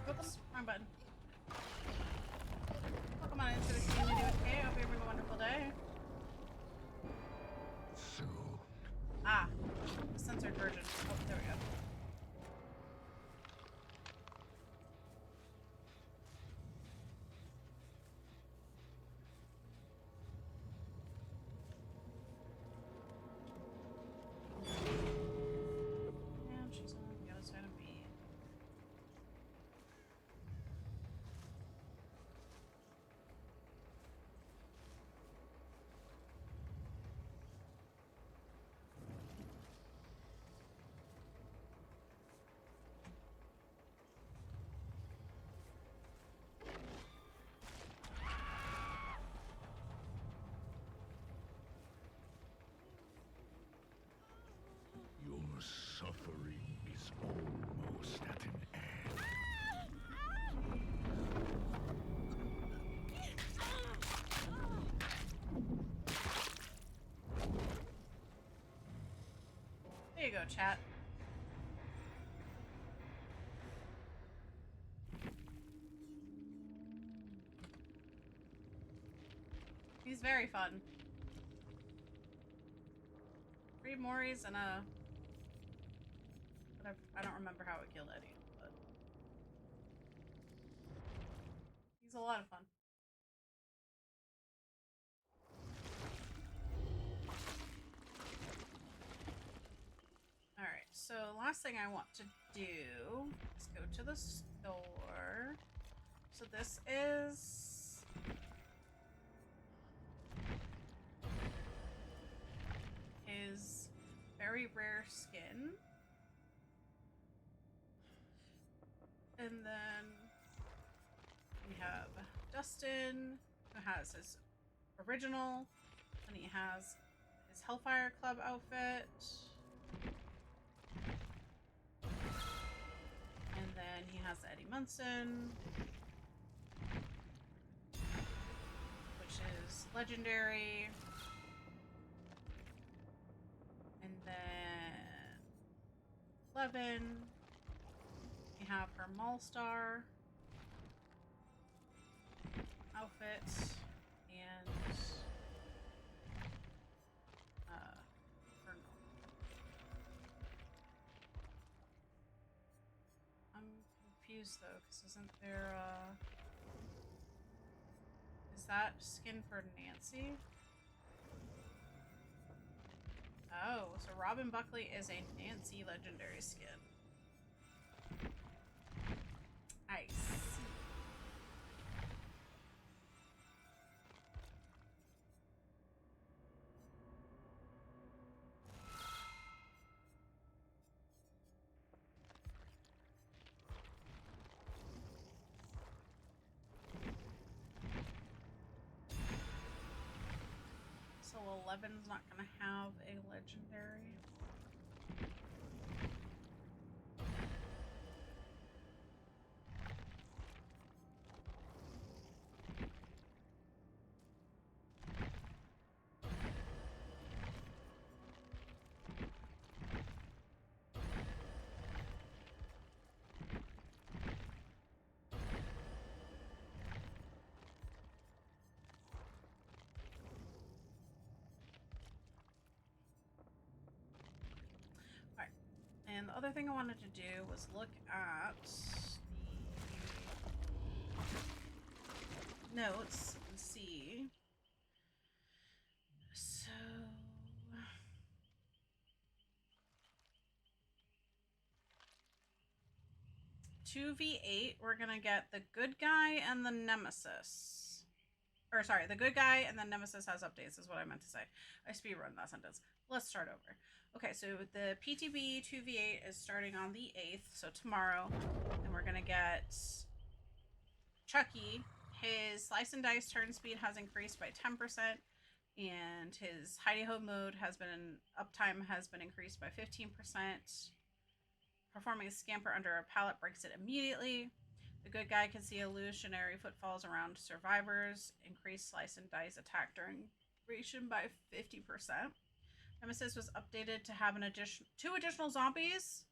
Oops, wrong button. Welcome on into the community with Kay. Hope you're having a wonderful day. Soon. Ah, the censored version. Oh, there we go. And she's on the other side of me. you go, chat. He's very fun. 3 Moris and a... Whatever. I don't remember how it killed Eddie, but... He's a lot of fun. Alright, so last thing I want to do is go to the store. So this is... his very rare skin. And then we have Dustin, who has his original, and he has his Hellfire Club outfit. And then he has Eddie Munson, which is legendary. And then 11, we have her Maulstar outfit, and her I'm confused though, because isn't there is that skin for Nancy? Oh, so Robin Buckley is a Nancy legendary skin. I see. So 11's not gonna have a legendary. And the other thing I wanted to do was look at the notes and see. So 2v8, we're gonna get the good guy and the nemesis. Or sorry, the good guy and the nemesis has updates is what I meant to say. I speedrun that sentence. Let's start over. Okay, so the PTB 2v8 is starting on the 8th, so tomorrow. And we're gonna get Chucky. His slice and dice turn speed has increased by 10%, and his hidey ho mode has been uptime has been increased by 15%. Performing a scamper under a pallet breaks it immediately. The good guy can see illusionary footfalls around survivors. Increase slice and dice attack duration by 50%. Nemesis was updated to have 2 additional zombies.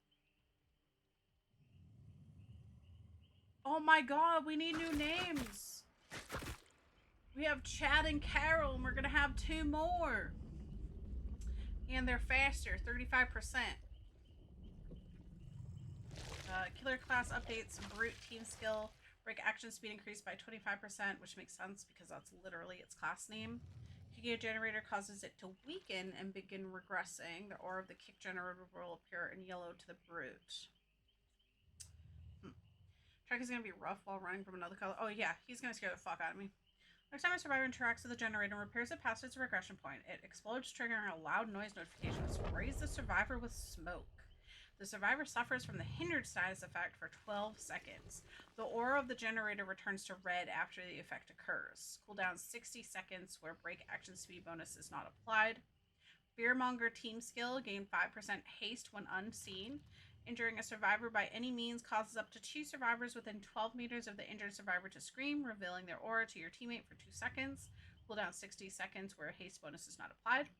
Oh my god, we need new names. We have Chad and Carol, and we're gonna have 2 more. And they're faster, 35%. Killer class updates, brute team skill, break action speed increased by 25%, which makes sense because that's literally its class name. Kick generator causes it to weaken and begin regressing. The aura of the kick generator will appear in yellow to the brute. Track is going to be rough while running from another color. Oh yeah, he's going to scare the fuck out of me. Next time a survivor interacts with the generator and repairs it past its regression point, it explodes, triggering a loud noise notification that sprays the survivor with smoke. The survivor suffers from the hindered status effect for 12 seconds. The aura of the generator returns to red after the effect occurs. Cooldown 60 seconds where break action speed bonus is not applied. Fearmonger team skill, gain 5% haste when unseen. Injuring a survivor by any means causes up to 2 survivors within 12 meters of the injured survivor to scream, revealing their aura to your teammate for 2 seconds. Cooldown 60 seconds where a haste bonus is not applied.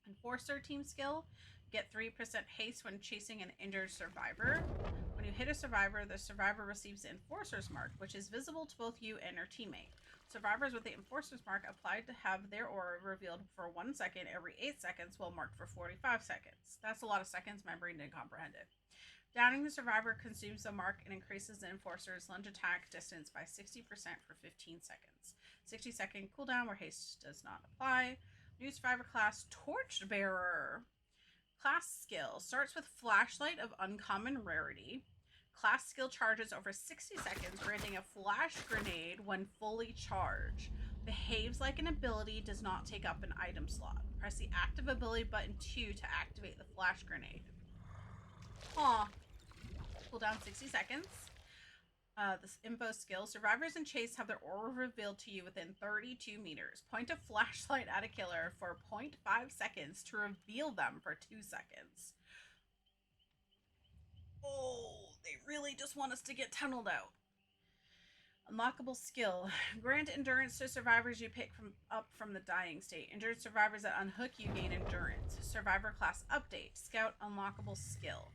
Enforcer team skill. Get 3% haste when chasing an injured survivor. When you hit a survivor, the survivor receives the Enforcer's Mark, which is visible to both you and your teammate. Survivors with the Enforcer's Mark applied to have their aura revealed for 1 second every 8 seconds while marked for 45 seconds. That's a lot of seconds. My brain didn't comprehend it. Downing the survivor consumes the mark and increases the Enforcer's lunge attack distance by 60% for 15 seconds. 60-second cooldown where haste does not apply. New survivor class, Torchbearer. Class skill starts with Flashlight of uncommon rarity. Class skill charges over 60 seconds, granting a flash grenade when fully charged. Behaves like an ability, does not take up an item slot. Press the active ability button 2 to activate the flash grenade. Aw. Cooldown 60 seconds. This info skill. Survivors in chase have their aura revealed to you within 32 meters. Point a flashlight at a killer for 0.5 seconds to reveal them for 2 seconds. Oh, they really just want us to get tunneled out. Unlockable skill. Grant endurance to survivors you pick up from the dying state. Injured survivors that unhook you gain endurance. Survivor class update. Scout unlockable skill.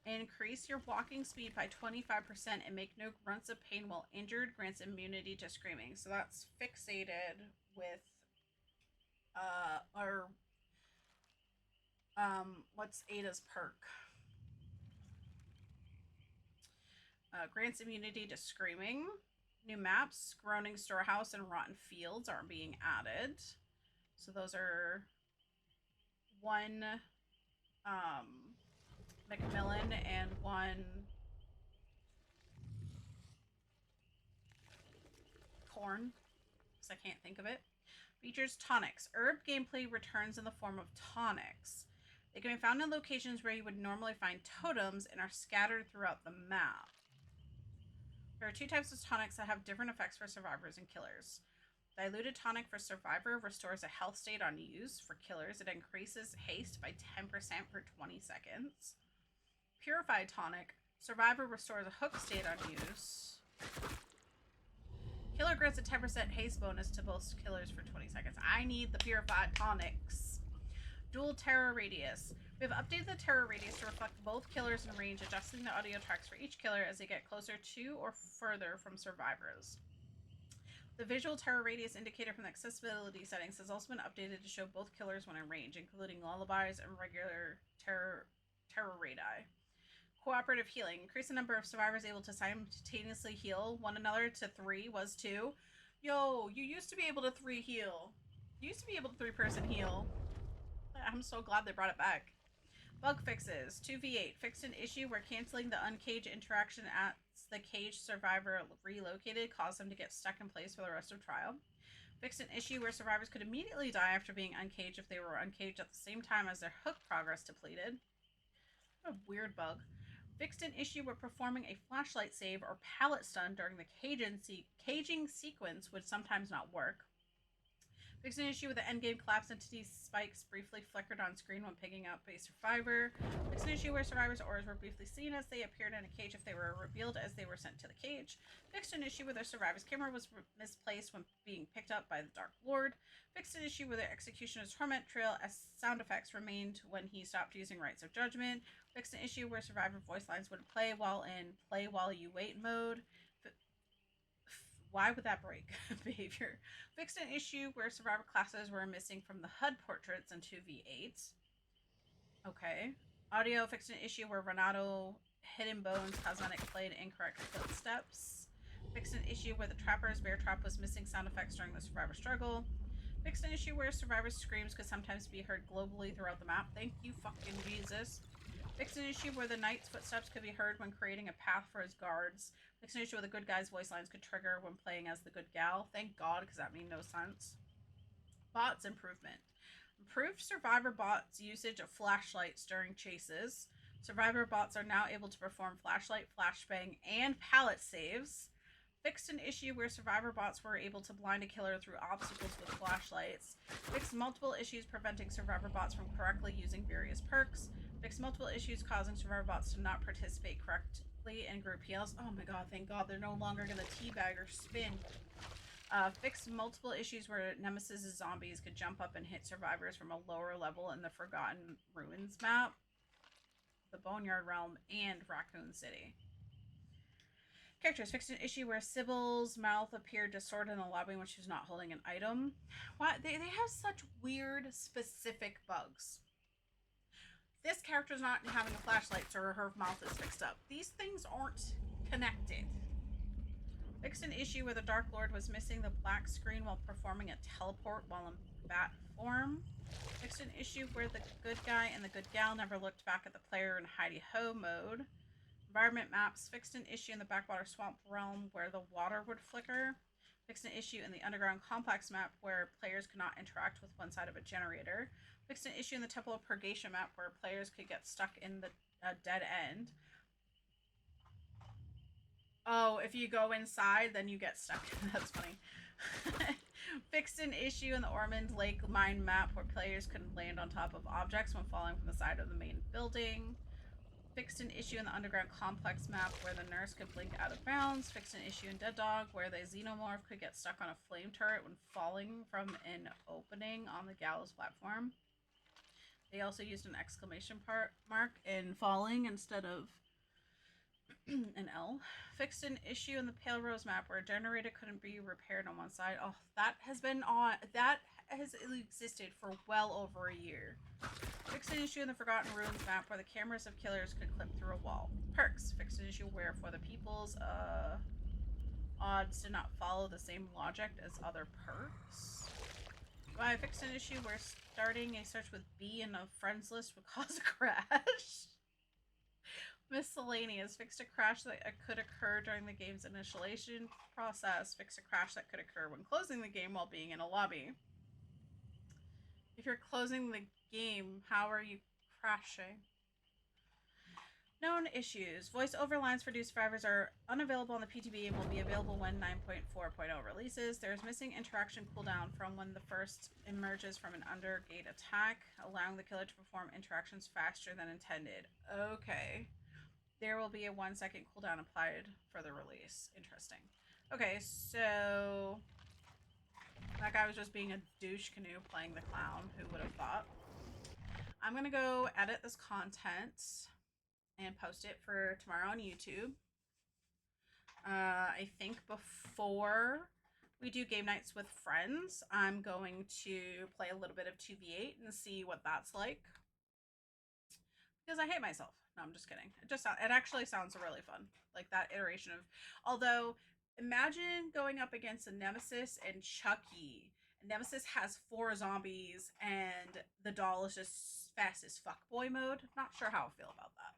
Increase your walking speed by 25% and make no grunts of pain while injured. Grants immunity to screaming. So that's fixated with what's Ada's perk? Grants immunity to screaming. New maps, Groaning Storehouse and Rotten Fields are being added. So those are one Macmillan and one Corn, because I can't think of it. Features tonics. Herb gameplay returns in the form of tonics. They can be found in locations where you would normally find totems and are scattered throughout the map. There are 2 types of tonics that have different effects for survivors and killers. Diluted tonic for survivor restores a health state on use. For killers, it increases haste by 10% for 20 seconds. Purified tonic. Survivor restores a hook state on use. Killer grants a 10% haste bonus to both killers for 20 seconds. I need the purified tonics. Dual terror radius. We have updated the terror radius to reflect both killers in range, adjusting the audio tracks for each killer as they get closer to or further from survivors. The visual terror radius indicator from the accessibility settings has also been updated to show both killers when in range, including lullabies and regular terror radii. Cooperative healing. Increase the number of survivors able to simultaneously heal one another to 3 was 2. Yo, you used to be able to 3 heal. You used to be able to 3-person heal. I'm so glad they brought it back. Bug fixes. 2v8. Fixed an issue where canceling the uncaged interaction at the caged survivor relocated caused them to get stuck in place for the rest of trial. Fixed an issue where survivors could immediately die after being uncaged if they were uncaged at the same time as their hook progress depleted. What a weird bug. Fixed an issue where performing a flashlight save or pallet stun during the caging sequence would sometimes not work. Fixed an issue with the endgame collapse entity spikes briefly flickered on screen when picking up a survivor. Fixed an issue where survivors' auras were briefly seen as they appeared in a cage if they were revealed as they were sent to the cage. Fixed an issue where their survivor's camera was misplaced when being picked up by the Dark Lord. Fixed an issue where the executioner's torment trail as sound effects remained when he stopped using Rites of Judgment. Fixed an issue where survivor voice lines would play while in play while you wait mode. Why would that break? Behavior. Fixed an issue where survivor classes were missing from the HUD portraits in 2v8. Okay. Audio. Fixed an issue where Renato Hidden Bones cosmetic played incorrect footsteps. Fixed an issue where the trapper's bear trap was missing sound effects during the survivor struggle. Fixed an issue where survivors' screams could sometimes be heard globally throughout the map. Thank you, fucking Jesus. Fixed an issue where the knight's footsteps could be heard when creating a path for his guards. Fixed an issue where the good guy's voice lines could trigger when playing as the good gal. Thank God, because that made no sense. Bots improvement. Improved survivor bots usage of flashlights during chases. Survivor bots are now able to perform flashlight, flashbang, and pallet saves. Fixed an issue where survivor bots were able to blind a killer through obstacles with flashlights. Fixed multiple issues preventing survivor bots from correctly using various perks. Fixed multiple issues causing survivor bots to not participate correctly in group heals. Oh my god, thank God they're no longer going to teabag or spin. Fixed multiple issues where Nemesis' zombies could jump up and hit survivors from a lower level in the Forgotten Ruins map, the Boneyard Realm, and Raccoon City. Characters fixed an issue where Sybil's mouth appeared distorted in the lobby when she was not holding an item. Why they have such weird specific bugs. This character's not having a flashlight, so her mouth is fixed up. These things aren't connected. Fixed an issue where the Dark Lord was missing the black screen while performing a teleport while in bat form. Fixed an issue where the good guy and the good gal never looked back at the player in hidey-ho mode. Environment maps fixed an issue in the backwater swamp realm where the water would flicker. Fixed an issue in the underground complex map where players could not interact with one side of a generator. Fixed an issue in the Temple of Purgation map where players could get stuck in the dead end. Oh, if you go inside, then you get stuck. That's funny. Fixed an issue in the Ormond Lake mine map where players couldn't land on top of objects when falling from the side of the main building. Fixed an issue in the underground complex map where the nurse could blink out of bounds. Fixed an issue in Dead Dog where the xenomorph could get stuck on a flame turret when falling from an opening on the gallows platform. They also used an exclamation mark in falling instead of an L. Fixed an issue in the Pale Rose map where a generator couldn't be repaired on one side. Oh, that has existed for well over a year. Fixed an issue in the Forgotten Ruins map where the cameras of killers could clip through a wall. Perks. Fixed an issue where for the people's odds did not follow the same logic as other perks. I fixed an issue where starting a search with B in a friends list would cause a crash. Miscellaneous. Fixed a crash that could occur during the game's initialization process. Fixed a crash that could occur when closing the game while being in a lobby. If you're closing the game, how are you crashing? Known issues. Voice over lines for new survivors are unavailable on the PTB and will be available when 9.4.0 releases. There is missing interaction cooldown from when the first emerges from an undergate attack, allowing the killer to perform interactions faster than intended. Okay. There will be a 1 second cooldown applied for the release. Interesting. Okay, so that guy was just being a douche canoe playing the clown. Who would have thought? I'm gonna go edit this content and post it for tomorrow on YouTube. I think before we do game nights with friends, I'm going to play a little bit of 2v8 and see what that's like. Because I hate myself. No, I'm just kidding. It actually sounds really fun. Like that iteration of, although imagine going up against a Nemesis and Chucky. Nemesis has 4 zombies and the doll is just fast as fuck boy mode. Not sure how I feel about that.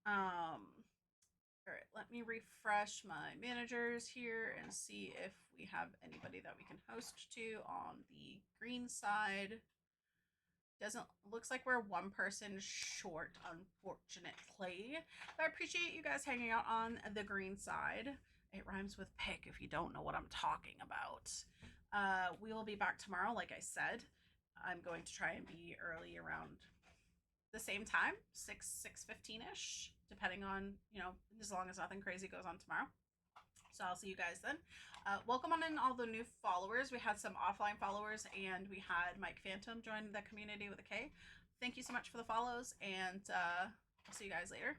All right, let me refresh my managers here and see if we have anybody that we can host to on the green side. Looks like we're 1 person short, unfortunately. But I appreciate you guys hanging out on the green side. It rhymes with pick if you don't know what I'm talking about. We will be back tomorrow, like I said. I'm going to try and be early around the same time, 6:15ish, depending on, as long as nothing crazy goes on tomorrow. So I'll see you guys then. Welcome on in all the new followers. We had some offline followers and we had Mike Phantom join the community with a K. Thank you so much for the follows and I'll see you guys later.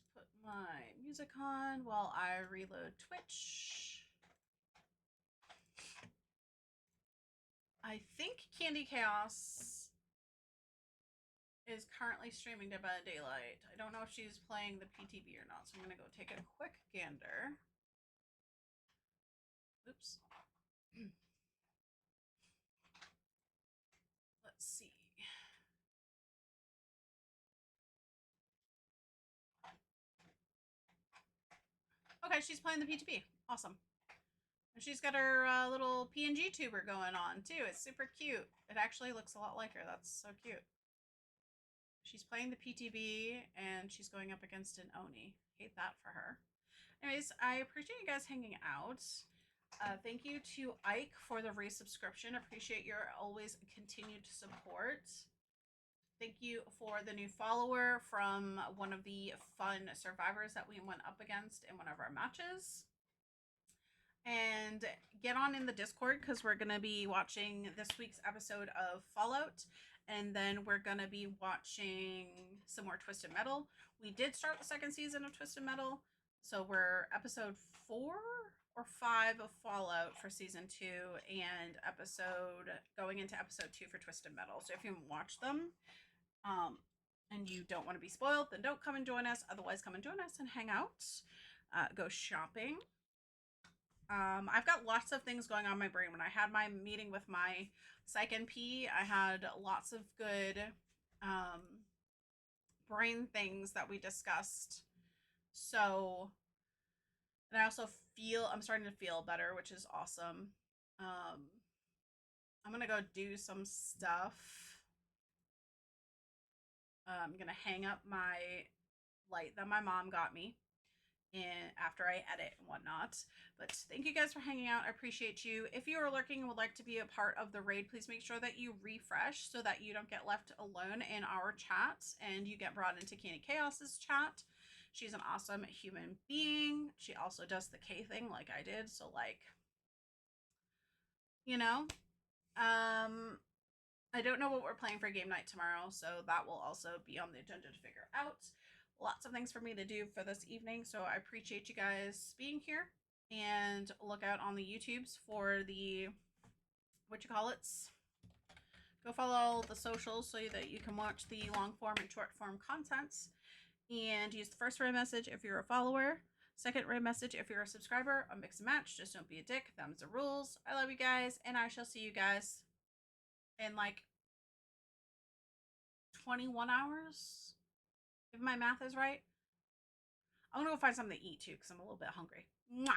Let's put my music on while I reload Twitch. I think Candy Chaos is currently streaming Dead by Daylight. I don't know if she's playing the PTB or not, so I'm gonna go take a quick gander. Oops. Let's see. Okay, she's playing the PTB. Awesome. And she's got her little PNG tuber going on too. It's super cute. It actually looks a lot like her. That's so cute. She's playing the PTB and she's going up against an Oni. Hate that for her. Anyways, I appreciate you guys hanging out. Thank you to Ike for the resubscription. Appreciate your always continued support. thank you for the new follower from one of the fun survivors that we went up against in one of our matches. And get on in the Discord because we're going to be watching this week's episode of Fallout. And then we're going to be watching some more Twisted Metal. We did start the second season of Twisted Metal. So we're episode 4 or 5 of Fallout for season 2 and going into episode 2 for Twisted Metal. So if you haven't watched them and you don't want to be spoiled, then don't come and join us. Otherwise, come and join us and hang out. Go shopping. I've got lots of things going on in my brain. When I had my meeting with my psych NP, I had lots of good brain things that we discussed. So, and I also I'm starting to feel better, which is awesome. I'm gonna go do some stuff. I'm gonna hang up my light that my mom got me after I edit and whatnot. But thank you guys for hanging out. I appreciate you. If you are lurking and would like to be a part of the raid, please make sure that you refresh so that you don't get left alone in our chats and you get brought into KT Chaos's chat. She's an awesome human being. She also does the K thing like I did. So like, you know, I don't know what we're playing for game night tomorrow. So that will also be on the agenda to figure out. Lots of things for me to do for this evening. So I appreciate you guys being here, and look out on the YouTubes for the, go follow all the socials so that you can watch the long form and short form contents. And use the first raid message if you're a follower, second raid message if you're a subscriber, a mix and match. Just don't be a dick. Them's the rules. I love you guys, and I shall see you guys in like 21 hours, if my math is right. I'm gonna go find something to eat too because I'm a little bit hungry. Mwah!